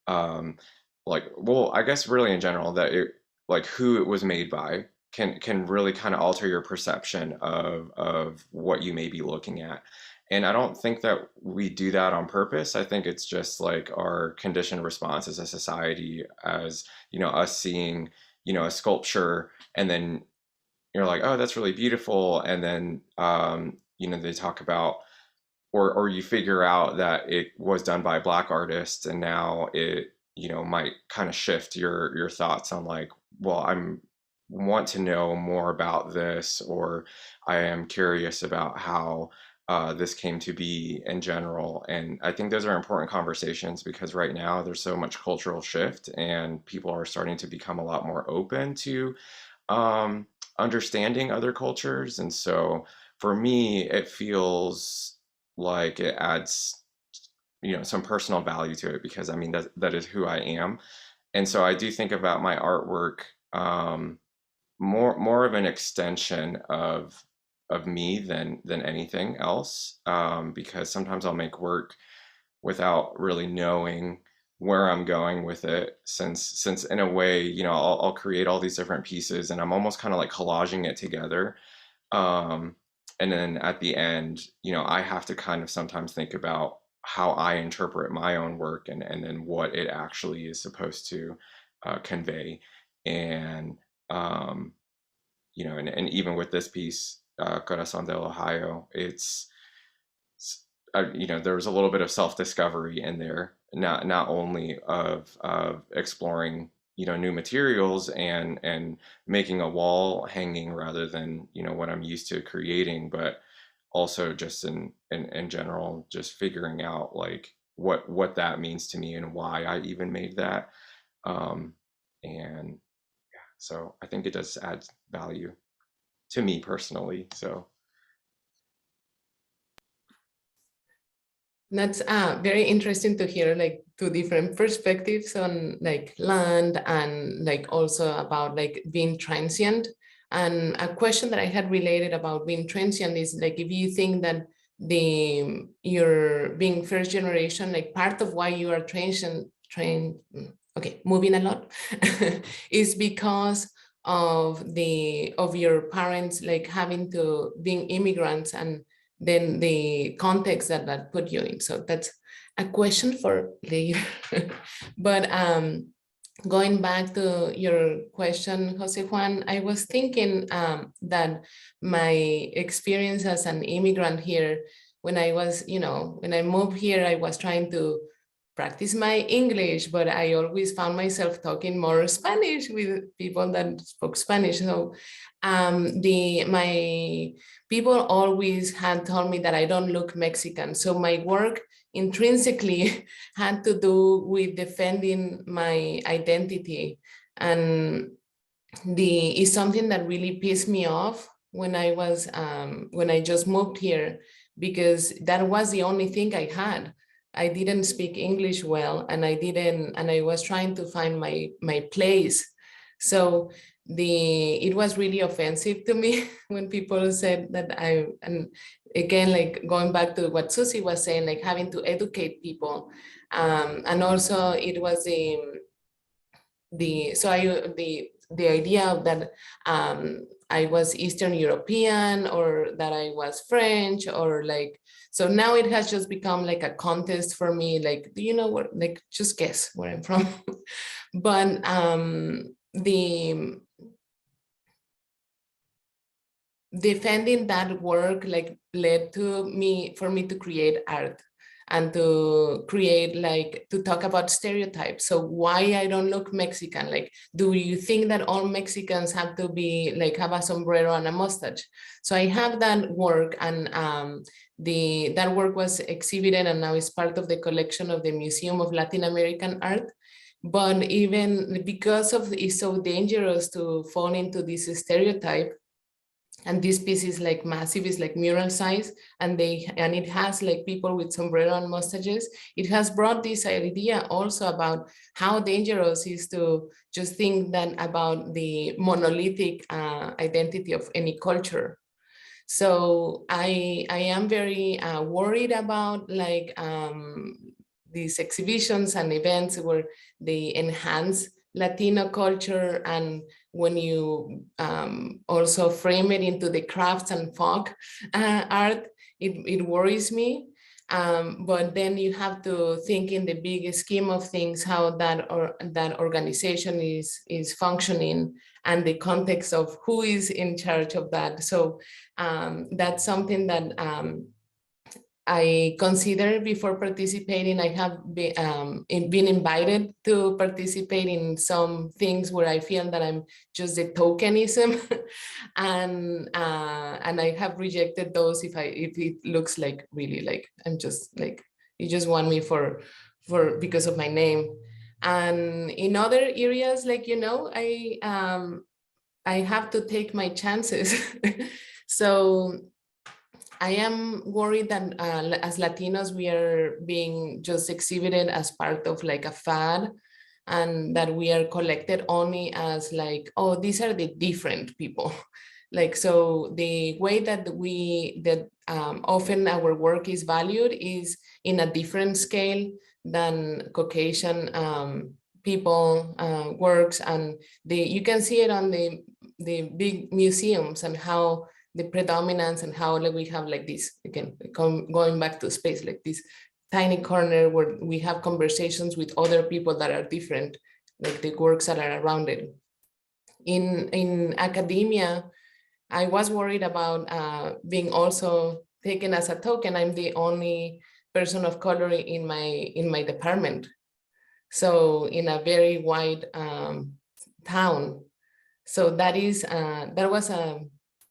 well, I guess really in general, that it, like, who it was made by can really kind of alter your perception of what you may be looking at. And I don't think that we do that on purpose. I think it's just like our conditioned response as a society, as, us seeing, a sculpture, and then you're like, oh, that's really beautiful. And then, they talk about, or you figure out that it was done by a Black artist, and now it, might kind of shift your thoughts on like, well, I'm want to know more about this, or I am curious about how this came to be in general. And I think those are important conversations, because right now there's so much cultural shift, and people are starting to become a lot more open to understanding other cultures. And so for me, it feels like it adds, some personal value to it, because I mean, that is who I am. And so I do think about my artwork more of an extension of me than anything else, because sometimes I'll make work without really knowing where I'm going with it, since in a way, I'll create all these different pieces, and I'm almost kind of like collaging it together, and then at the end, I have to kind of sometimes think about how I interpret my own work, and then what it actually is supposed to convey. And and even with this piece, Corazón del Ohio, it's there was a little bit of self-discovery in there, not only of exploring new materials and making a wall hanging rather than what I'm used to creating, but also just in general, just figuring out like what that means to me and why I even made that. And so I think it does add value to me personally. So that's very interesting to hear, like, two different perspectives on like land, and like also about like being transient. And a question that I had related about being transient is like, if you think that you're being first generation, like part of why you are moving a lot is because of your parents like having to being immigrants, and then the context that put you in. So that's a question for later. But going back to your question, Jose Juan, I was thinking that my experience as an immigrant here, when I was, when I moved here, I was trying to practice my English, but I always found myself talking more Spanish with people that spoke Spanish. So my people always had told me that I don't look Mexican. So my work intrinsically had to do with defending my identity. And is something that really pissed me off when I was, when I just moved here, because that was the only thing I had. I didn't speak English well, and I was trying to find my place. So it was really offensive to me when people said that and again, like going back to what Susie was saying, like having to educate people. And also it was the idea of that I was Eastern European or that I was French or like, so now it has just become like a contest for me. Like, do you know what, like, just guess where I'm from. But the defending that work like led to me, for me to create art and to create, like, to talk about stereotypes. So why I don't look Mexican? Like, do you think that all Mexicans have to be like have a sombrero and a mustache? So I have that work, and that work was exhibited and now is part of the collection of the Museum of Latin American Art. But even because of it's so dangerous to fall into this stereotype, and this piece is like massive, it's like mural size, and it has like people with sombrero and mustaches. It has brought this idea also about how dangerous is to just think that about the monolithic identity of any culture. So I am very worried about like these exhibitions and events where they enhance Latino culture, and when you also frame it into the crafts and folk art, it worries me. But then you have to think in the big scheme of things how that organization is functioning and the context of who is in charge of that. So that's something that I consider before participating. I have been invited to participate in some things where I feel that I'm just a tokenism, and I have rejected those if it looks like really like I'm just like, you just want me for because of my name. And in other areas, like, you know, I have to take my chances. So I am worried that as Latinos, we are being just exhibited as part of like a fad, and that we are collected only as like, oh, these are the different people. Like, so the way that often our work is valued is in a different scale than Caucasian people works. And you can see it on the big museums and how the predominance and how like we have like this, again, going back to space, like this tiny corner where we have conversations with other people that are different, like the works that are around it. In academia, I was worried about being also taken as a token. I'm the only person of color in my department. So in a very wide town. So that was a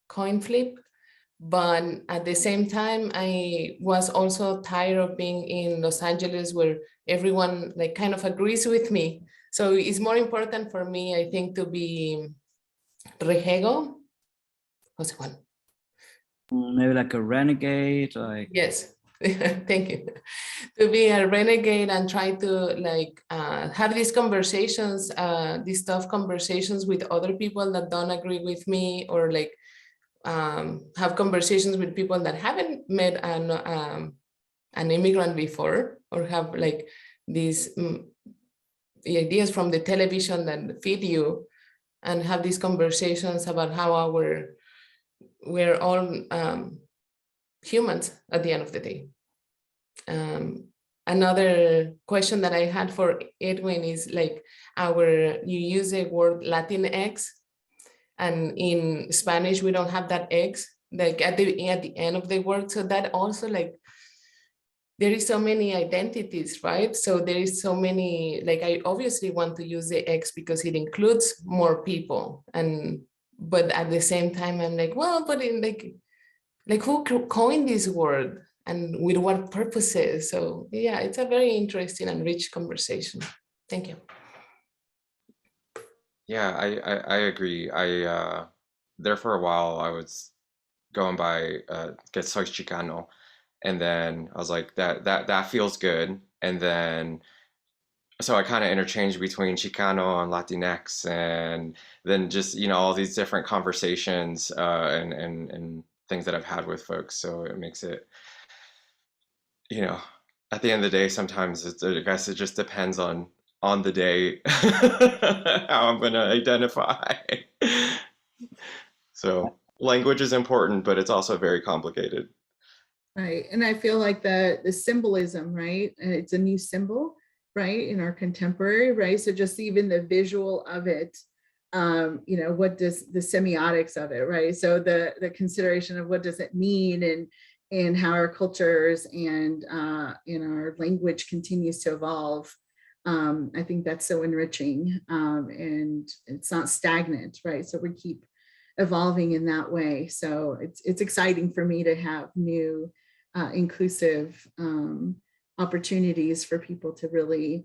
coin flip, but at the same time, I was also tired of being in Los Angeles where everyone like kind of agrees with me. So it's more important for me, I think, to be rejego. What's one? Maybe like a renegade, like. Yes. Thank you. To be a renegade and try to like have these conversations, these tough conversations with other people that don't agree with me, or like have conversations with people that haven't met an immigrant before, or have like these ideas from the television that feed you, and have these conversations about how we're all humans at the end of the day. Another question that I had for Edwin is like you use the word Latinx, and in Spanish we don't have that X like at the end of the word. So that also like there is so many identities, right? So there is so many, like I obviously want to use the X because it includes more people, but at the same time I'm like, well, but in like who coined this word and with what purposes? So yeah, it's a very interesting and rich conversation. Thank you. Yeah, I agree. There for a while I was going by que soy Chicano, and then I was like that feels good, and then so I kind of interchanged between Chicano and Latinx, and then just all these different conversations and things that I've had with folks. So it makes it, at the end of the day, sometimes I guess it just depends on the day how I'm gonna identify. So language is important, but it's also very complicated. Right. And I feel like the symbolism, right? It's a new symbol, right? In our contemporary, right? So just even the visual of it, what does the semiotics of it, right? So the consideration of what does it mean and how our cultures and our language continues to evolve. I think that's so enriching, and it's not stagnant, right? So we keep evolving in that way. So it's exciting for me to have new inclusive opportunities for people to really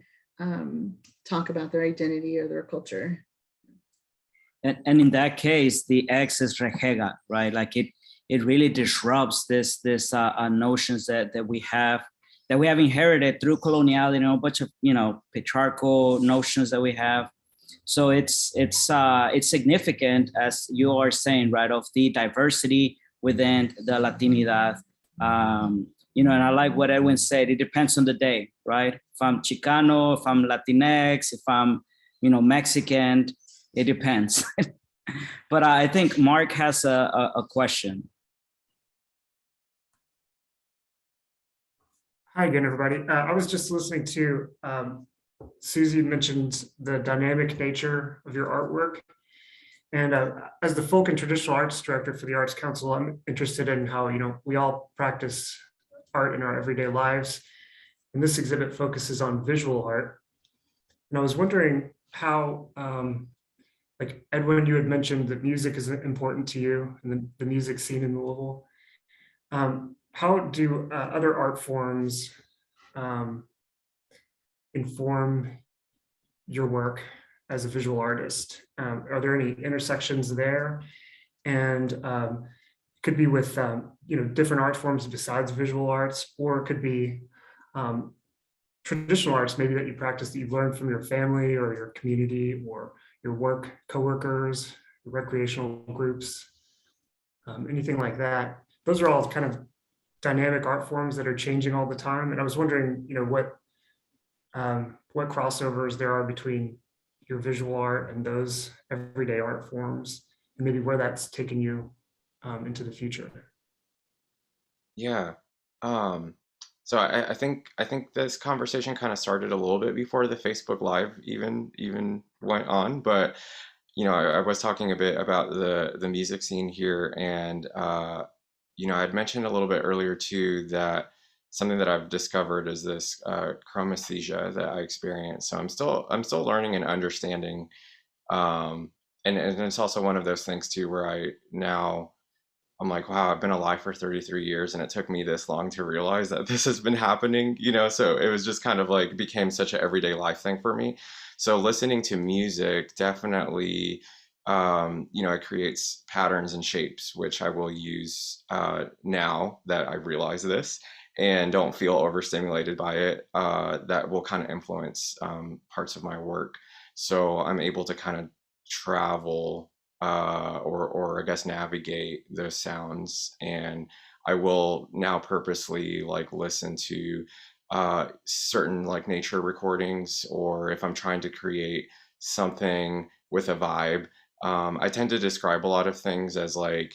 talk about their identity or their culture. And in that case, the X is rejega, right? Like it really disrupts this notions that we have inherited through coloniality, a bunch of patriarchal notions that we have. So it's significant, as you are saying, right, of the diversity within the Latinidad. And I like what Edwin said. It depends on the day, right? If I'm Chicano, if I'm Latinx, if I'm Mexican, it depends. But I think Mark has a question. Hi again, everybody. I was just listening to Susie mentioned the dynamic nature of your artwork. And as the folk and traditional arts director for the Arts Council, I'm interested in how, we all practice art in our everyday lives. And this exhibit focuses on visual art. And I was wondering how, like Edwin, you had mentioned that music is important to you and the music scene in Louisville. How do other art forms inform your work as a visual artist? Are there any intersections there? And could be with different art forms besides visual arts, or it could be traditional arts maybe that you practice that you've learned from your family or your community or your coworkers, recreational groups, anything like that. Those are all kind of dynamic art forms that are changing all the time. And I was wondering, what crossovers there are between your visual art and those everyday art forms, and maybe where that's taken you into the future. Yeah. So I think this conversation kind of started a little bit before the Facebook Live even went on, but I was talking a bit about the music scene here, and I'd mentioned a little bit earlier too that something that I've discovered is this chromesthesia that I experience. So I'm still learning and understanding, and it's also one of those things too where I'm like, wow, I've been alive for 33 years and it took me this long to realize that this has been happening, so it was just kind of like became such an everyday life thing for me. So listening to music definitely, it creates patterns and shapes, which I will use now that I realize this and don't feel overstimulated by it, that will kind of influence parts of my work. So I'm able to kind of travel or I guess navigate those sounds, and I will now purposely like listen to certain like nature recordings, or if I'm trying to create something with a vibe, I tend to describe a lot of things as like,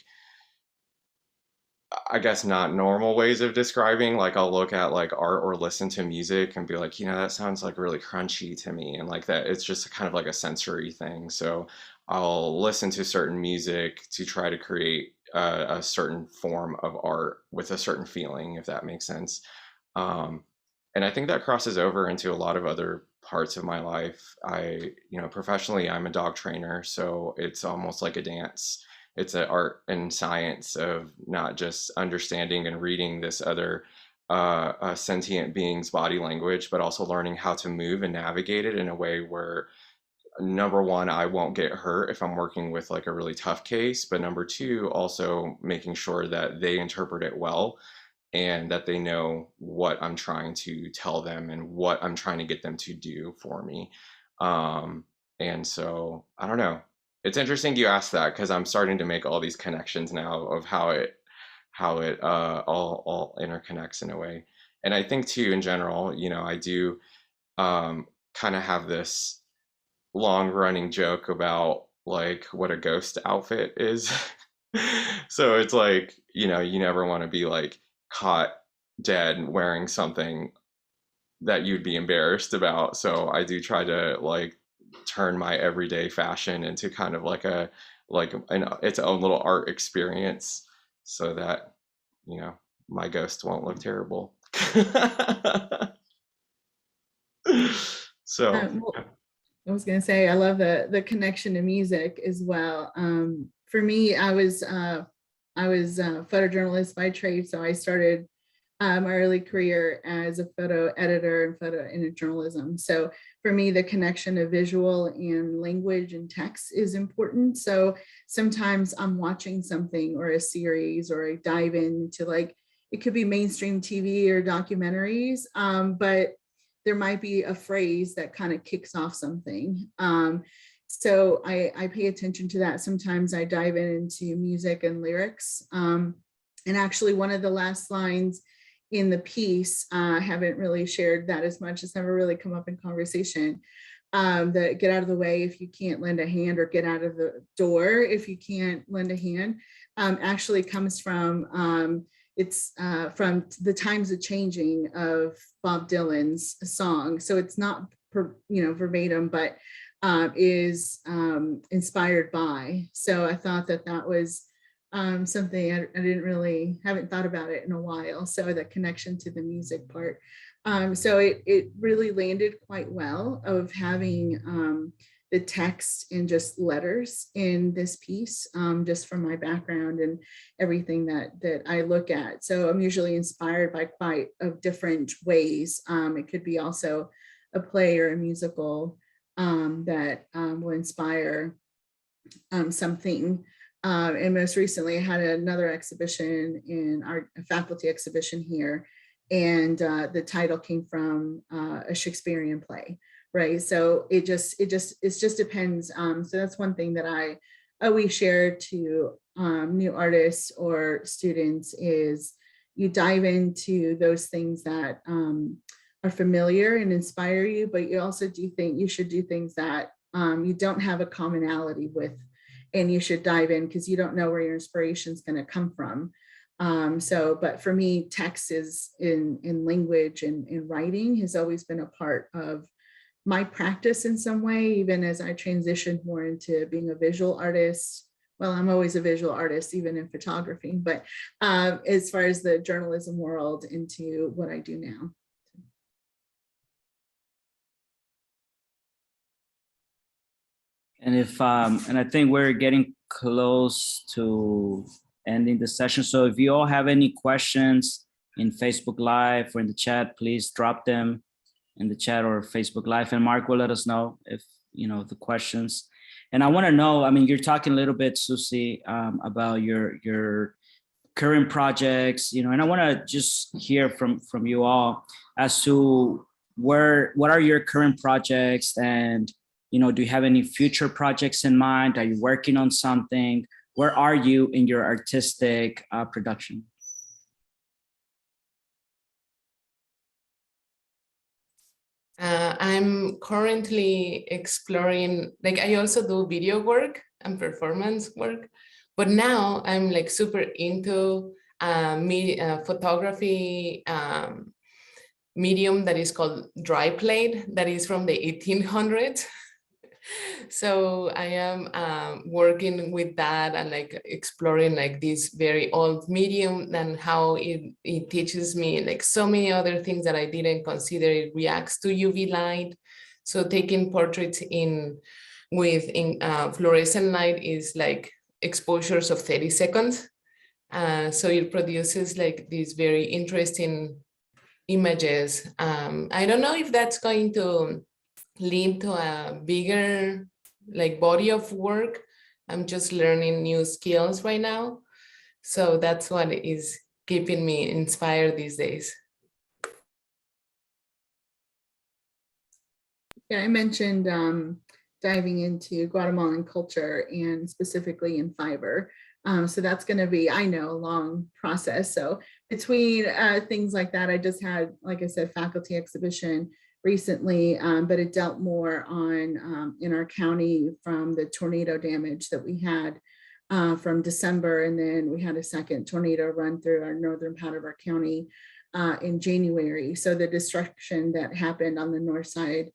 I guess not normal ways of describing. Like I'll look at like art or listen to music and be like, that sounds like really crunchy to me, and like that it's just kind of like a sensory thing. So I'll listen to certain music to try to create a certain form of art with a certain feeling, if that makes sense. And I think that crosses over into a lot of other parts of my life. Professionally, I'm a dog trainer, so it's almost like a dance. It's an art and science of not just understanding and reading this other sentient being's body language, but also learning how to move and navigate it in a way where, number one, I won't get hurt if I'm working with like a really tough case, but number two, also making sure that they interpret it well and that they know what I'm trying to tell them and what I'm trying to get them to do for me. And so I don't know. It's interesting you asked that, because I'm starting to make all these connections now of how it all interconnects in a way. And I think too, in general, I do kind of have this long running joke about like what a ghost outfit is. So it's like, you know, you never want to be like caught dead wearing something that you'd be embarrassed about. So I do try to like turn my everyday fashion into kind of like its own little art experience so that, you know, my ghost won't look terrible. So Well, I was gonna say I love the connection to music as well. For me, I was a photojournalist by trade, so I started my early career as a photo editor and photo in journalism. So for me, the connection of visual and language and text is important. So sometimes I'm watching something or a series, or I dive into, like, it could be mainstream TV or documentaries, but there might be a phrase that kind of kicks off something. So I pay attention to that. Sometimes I dive into music and lyrics. And actually, one of the last lines in the piece, I haven't really shared that as much. It's never really come up in conversation. The get out of the way if you can't lend a hand, or get out of the door if you can't lend a hand, actually comes from it's from The Times of Changing of Bob Dylan's song. So it's not verbatim, but is inspired by. So I thought that that was something I haven't thought about it in a while. So the connection to the music part. So it really landed quite well of having the text and just letters in this piece, just from my background and everything that I look at. So I'm usually inspired by quite of different ways. It could be also a play or a musical that will inspire something. And most recently, I had another exhibition in our faculty exhibition here, and the title came from a Shakespearean play, right? So it just depends. So that's one thing that I always share to new artists or students is you dive into those things that are familiar and inspire you, but you also you should do things that you don't have a commonality with. And you should dive in because you don't know where your inspiration is going to come from. But for me, text is in language and in writing has always been a part of my practice in some way, even as I transitioned more into being a visual artist. Well, I'm always a visual artist, even in photography, but as far as the journalism world into what I do now. And and I think we're getting close to ending the session. So if you all have any questions in Facebook Live or in the chat, please drop them in the chat or Facebook Live, and Mark will let us know if the questions. And I want to know, I mean, you're talking a little bit, Susie, about your current projects, and I want to just hear from you all as to what are your current projects, and do you have any future projects in mind? Are you working on something? Where are you in your artistic production? I'm currently exploring, like, I also do video work and performance work, but now I'm like super into photography medium that is called dry plate, that is from the 1800s. So I am working with that and like exploring like this very old medium and how it teaches me like so many other things that I didn't consider. It reacts to UV light. So taking portraits with fluorescent light is like exposures of 30 seconds. So it produces like these very interesting images. I don't know if that's going to lead to a bigger like body of work. I'm just learning new skills right now. So that's what is keeping me inspired these days. Yeah, I mentioned diving into Guatemalan culture and specifically in fiber. So that's going to be, I know, a long process. So between things like that, I just had, like I said, faculty exhibition recently, but it dealt more on in our county from the tornado damage that we had from December. And then we had a second tornado run through our northern part of our county in January. So the destruction that happened on the north side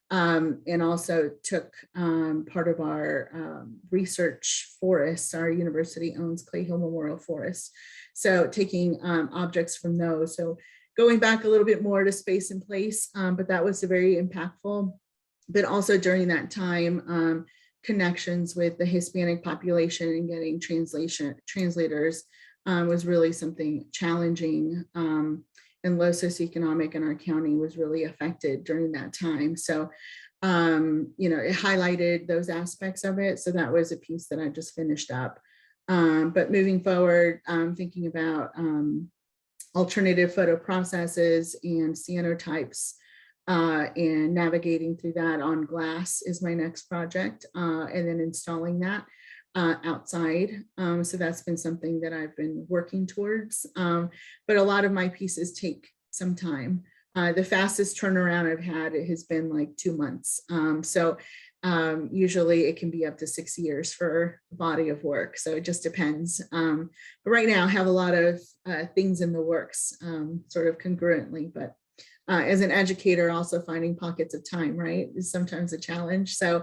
and also took part of our research forests. Our university owns Clay Hill Memorial Forest. So taking objects from those. So going back a little bit more to space and place, but that was very impactful. But also during that time, connections with the Hispanic population and getting translators was really something challenging. And low socioeconomic in our county was really affected during that time. So, it highlighted those aspects of it. So that was a piece that I just finished up. But moving forward, thinking about alternative photo processes and cyanotypes and navigating through that on glass is my next project, and then installing that outside. So that's been something that I've been working towards. But a lot of my pieces take some time. The fastest turnaround I've had has been like 2 months. So usually it can be up to 6 years for a body of work. So it just depends. But right now I have a lot of things in the works, sort of concurrently, but as an educator, also finding pockets of time, right, is sometimes a challenge. So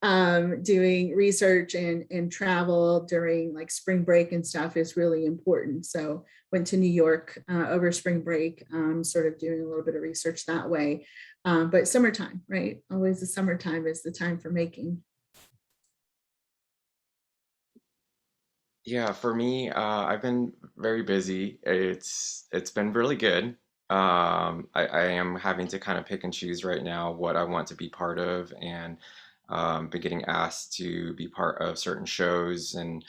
doing research and travel during like spring break and stuff is really important. So went to New York over spring break, sort of doing a little bit of research that way. But summertime, right? Always the summertime is the time for making. Yeah, for me, I've been very busy. It's been really good. I am having to kind of pick and choose right now what I want to be part of, and been getting asked to be part of certain shows, and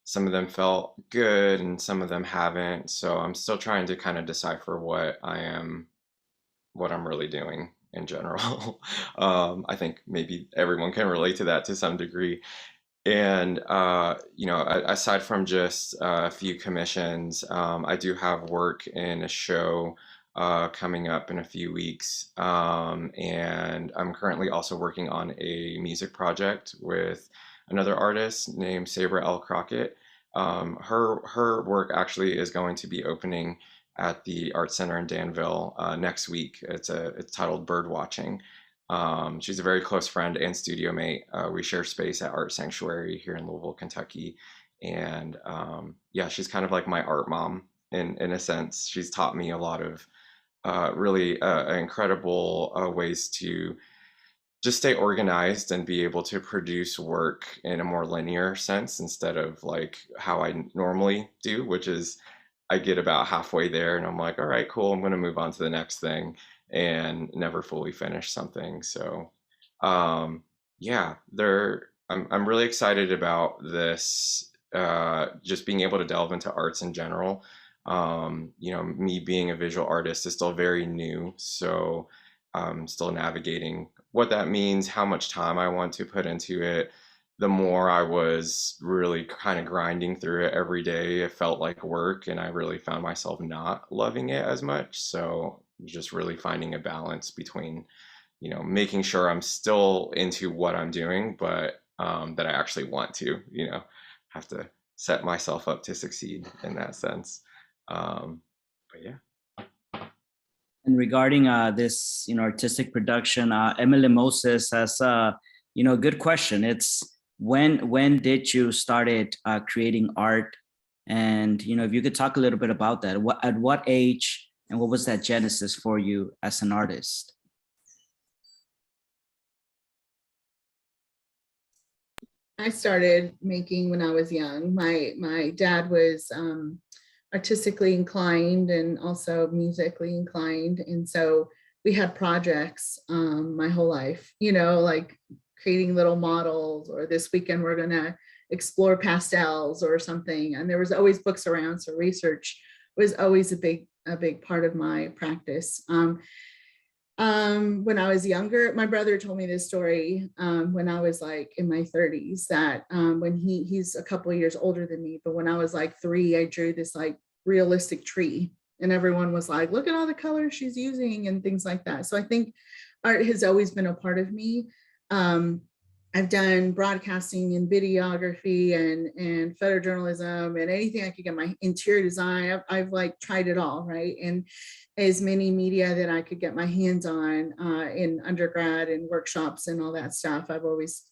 some of them felt good and some of them haven't. So I'm still trying to kind of decipher what I'm really doing in general. I think maybe everyone can relate to that to some degree. And aside from just a few commissions, I do have work in a show coming up in a few weeks. And I'm currently also working on a music project with another artist named Sabra L. Crockett. Her work actually is going to be opening at the Art Center in Danville next week. It's titled Bird Watching. She's a very close friend and studio mate. We share space at Art Sanctuary here in Louisville, Kentucky. And yeah, she's kind of like my art mom in a sense. She's taught me a lot of really incredible ways to just stay organized and be able to produce work in a more linear sense instead of like how I normally do, which is I get about halfway there and I'm like, all right, cool, I'm going to move on to the next thing, and never fully finish something. So yeah, I'm really excited about this, just being able to delve into arts in general. Me being a visual artist is still very new, so I'm still navigating what that means, how much time I want to put into it. The more I was really kind of grinding through it every day, it felt like work, and I really found myself not loving it as much. So just really finding a balance between, making sure I'm still into what I'm doing, but that I actually want to, have to set myself up to succeed in that sense. But yeah. And regarding this, artistic production, Emily Moses has a good question. It's when did you started creating art, and if you could talk a little bit about that. At what age, and what was that genesis for you as an artist? I started making when I was young. My dad was artistically inclined and also musically inclined. And so we had projects my whole life, like creating little models, or this weekend we're going to explore pastels or something. And there was always books around. So research was always a big part of my practice. When I was younger, my brother told me this story when I was like in my 30s, that when he's a couple of years older than me, but when I was like 3, I drew this like realistic tree, and everyone was like, look at all the colors she's using and things like that. So I think art has always been a part of me. I've done broadcasting and videography and photojournalism and anything I could get my interior design. I've like tried it all, right? And as many media that I could get my hands on in undergrad and workshops and all that stuff, I've always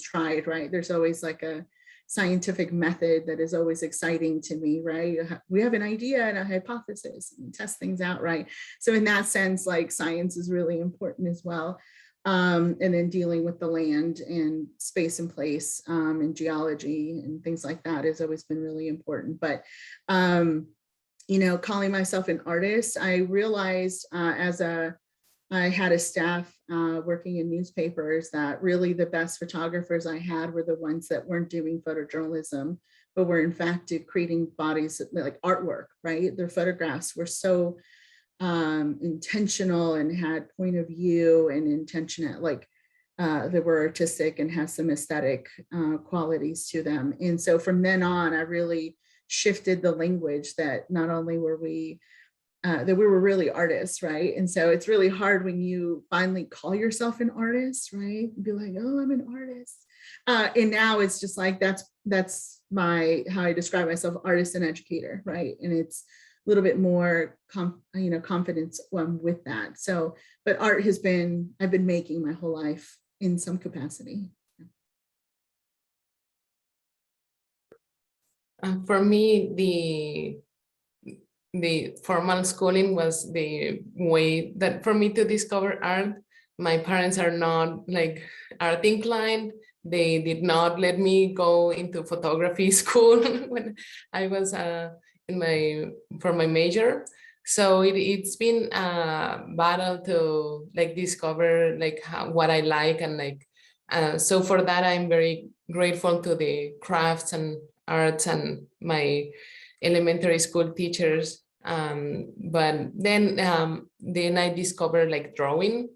tried, right? There's always like a scientific method that is always exciting to me, right? We have an idea and a hypothesis and test things out, right? So in that sense, like science is really important as well. And then dealing with the land and space and place and geology and things like that has always been really important. But, you know, calling myself an artist, I realized I had a staff working in newspapers that really the best photographers I had were the ones that weren't doing photojournalism, but were in fact creating bodies like artwork, right? Their photographs were so intentional and had point of view and intentional, like they were artistic and has some aesthetic qualities to them. And so from then on, I really shifted the language that not only were we that we were really artists, right? And so it's really hard when you finally call yourself an artist, right? Be like, oh, I'm an artist. And now it's just like, that's how I describe myself, artist and educator, right? And it's a little bit more, confidence with that. So, but art I've been making my whole life in some capacity. For me, the formal schooling was the way that for me to discover art. My parents are not like art inclined. They did not let me go into photography school when I was for my major. So it's been a battle to like discover like what I like, and like so for that I'm very grateful to the crafts and arts and my elementary school teachers. But then I discovered like drawing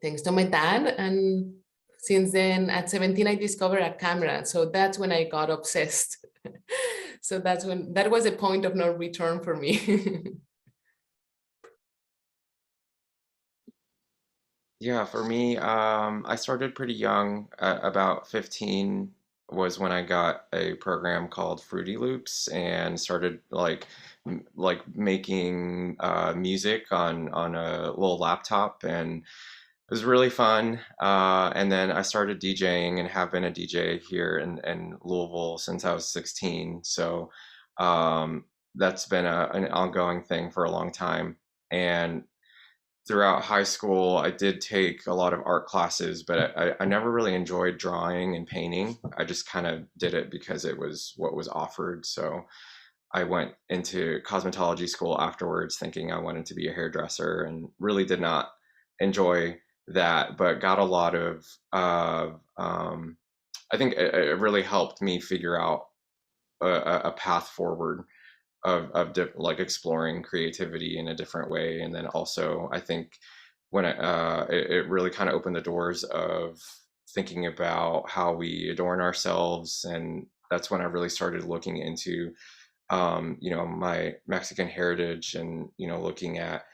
thanks to my dad, and since then at 17 I discovered a camera, so that's when I got obsessed. So that was a point of no return for me. Yeah, for me, I started pretty young. About 15 was when I got a program called Fruity Loops and started like making music on a little laptop, and it was really fun. And then I started DJing and have been a DJ here in Louisville since I was 16. So that's been an ongoing thing for a long time. And throughout high school, I did take a lot of art classes, but I never really enjoyed drawing and painting. I just kind of did it because it was what was offered. So I went into cosmetology school afterwards thinking I wanted to be a hairdresser, and really did not enjoy that, but got a lot of, I think it really helped me figure out a path forward like exploring creativity in a different way. And then also I think when it really kind of opened the doors of thinking about how we adorn ourselves, and that's when I really started looking into my Mexican heritage, and looking at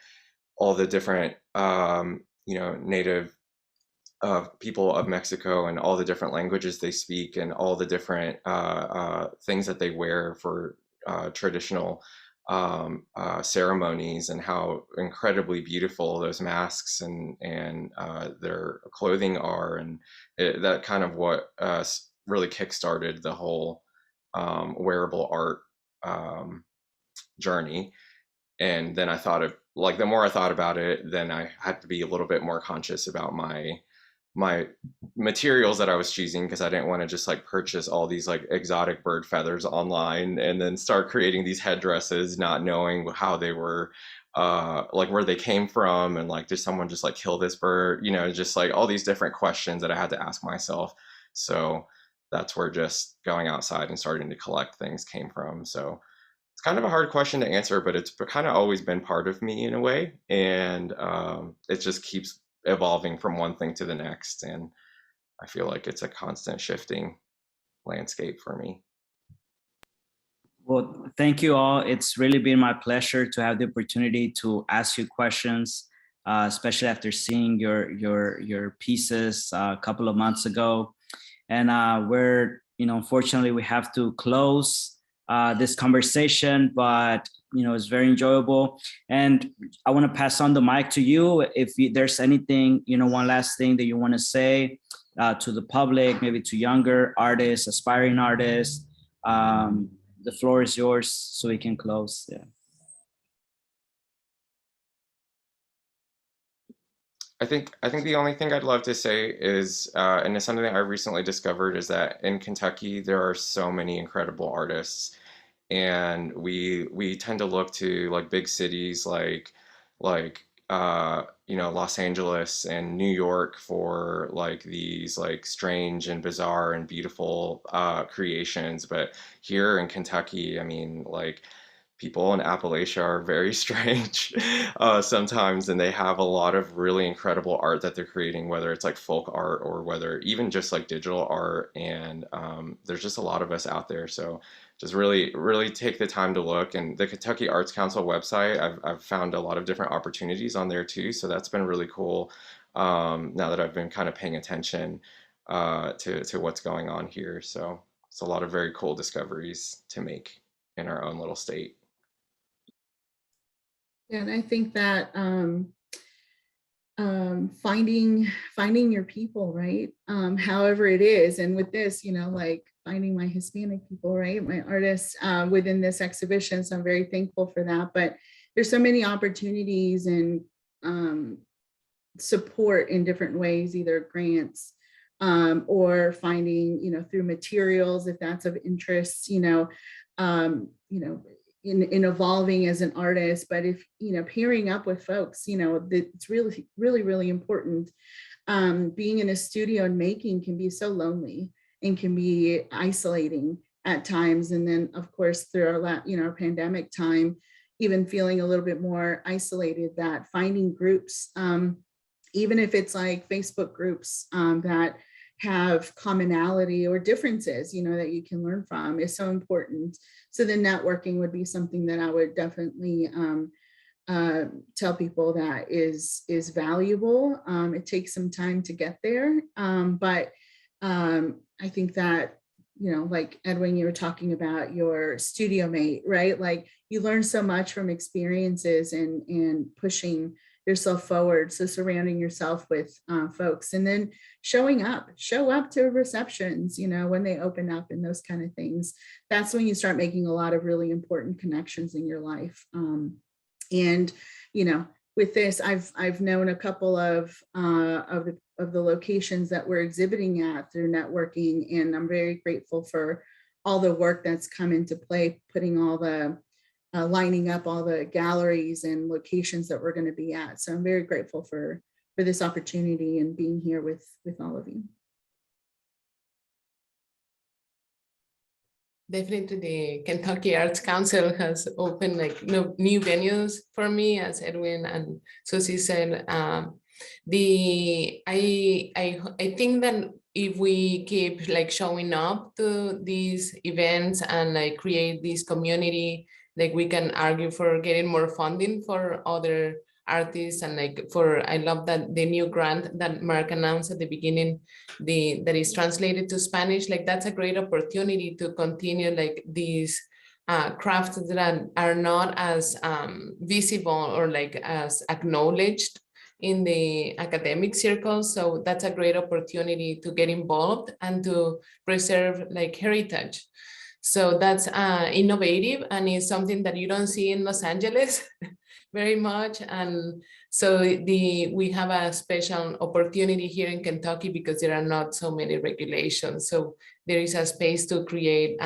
all the different native people of Mexico and all the different languages they speak, and all the different things that they wear for traditional ceremonies, and how incredibly beautiful those masks and their clothing are. And that kind of what really kickstarted the whole wearable art journey. And then I thought of, like, the more I thought about it, then I had to be a little bit more conscious about my materials that I was choosing, because I didn't want to just like purchase all these like exotic bird feathers online and then start creating these headdresses, not knowing how they were, like where they came from, and like, did someone just like kill this bird? Just like all these different questions that I had to ask myself. So that's where just going outside and starting to collect things came from. So it's kind of a hard question to answer, but it's kind of always been part of me in a way. And it just keeps evolving from one thing to the next. And I feel like it's a constant shifting landscape for me. Well, thank you all. It's really been my pleasure to have the opportunity to ask you questions. especially after seeing your pieces a couple of months ago. And we're, unfortunately, we have to close this conversation, but it's very enjoyable. And I want to pass on the mic to you. If there's anything, one last thing that you want to say to the public, maybe to younger artists, aspiring artists, the floor is yours so we can close. Yeah. I think the only thing I'd love to say is, and it's something that I recently discovered, is that in Kentucky there are so many incredible artists, and we tend to look to like big cities like Los Angeles and New York for like these like strange and bizarre and beautiful creations, but here in Kentucky, I mean, like, people in Appalachia are very strange sometimes, and they have a lot of really incredible art that they're creating, whether it's like folk art or whether even just like digital art. And there's just a lot of us out there. So just really take the time to look. And the Kentucky Arts Council website, I've found a lot of different opportunities on there too. So that's been really cool now that I've been kind of paying attention to what's going on here. So it's a lot of very cool discoveries to make in our own little state. And I think that finding your people, right? However it is, and with this, like finding my Hispanic people, right? My artists within this exhibition. So I'm very thankful for that. But there's so many opportunities and support in different ways, either grants or finding, through materials, if that's of interest, in evolving as an artist. But if pairing up with folks, it's really important. Being in a studio and making can be so lonely and can be isolating at times. And then of course through our pandemic time, even feeling a little bit more isolated, that finding groups, even if it's like Facebook groups that have commonality or differences, that you can learn from, is so important. So the networking would be something that I would definitely tell people that is valuable. It takes some time to get there, but I think that, like Edwin, you were talking about your studio mate, right? Like you learn so much from experiences and pushing yourself forward. So surrounding yourself with folks, and then show up to receptions, when they open up and those kind of things. That's when you start making a lot of really important connections in your life. And, with this, I've known a couple of the locations that we're exhibiting at through networking, and I'm very grateful for all the work that's come into play, putting all the lining up all the galleries and locations that we're going to be at. So I'm very grateful for this opportunity and being here with all of you. Definitely the Kentucky Arts Council has opened new venues for me, as Edwin and Susie said. I think that if we keep showing up to these events and create this community, we can argue for getting more funding for other artists. And I love that the new grant that Mark announced at the beginning, that is translated to Spanish, that's a great opportunity to continue these crafts that are not as visible or as acknowledged in the academic circles. So that's a great opportunity to get involved and to preserve heritage. So that's innovative, and is something that you don't see in Los Angeles very much. And so we have a special opportunity here in Kentucky because there are not so many regulations. So there is a space to create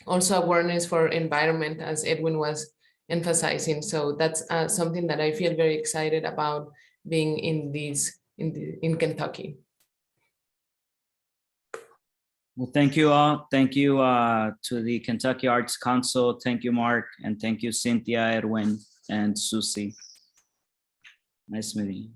also awareness for environment, as Edwin was emphasizing. So that's something that I feel very excited about being in Kentucky. Well, thank you all. Thank you to the Kentucky Arts Council. Thank you, Mark. And thank you, Cynthia, Edwin, and Susie. Nice meeting you.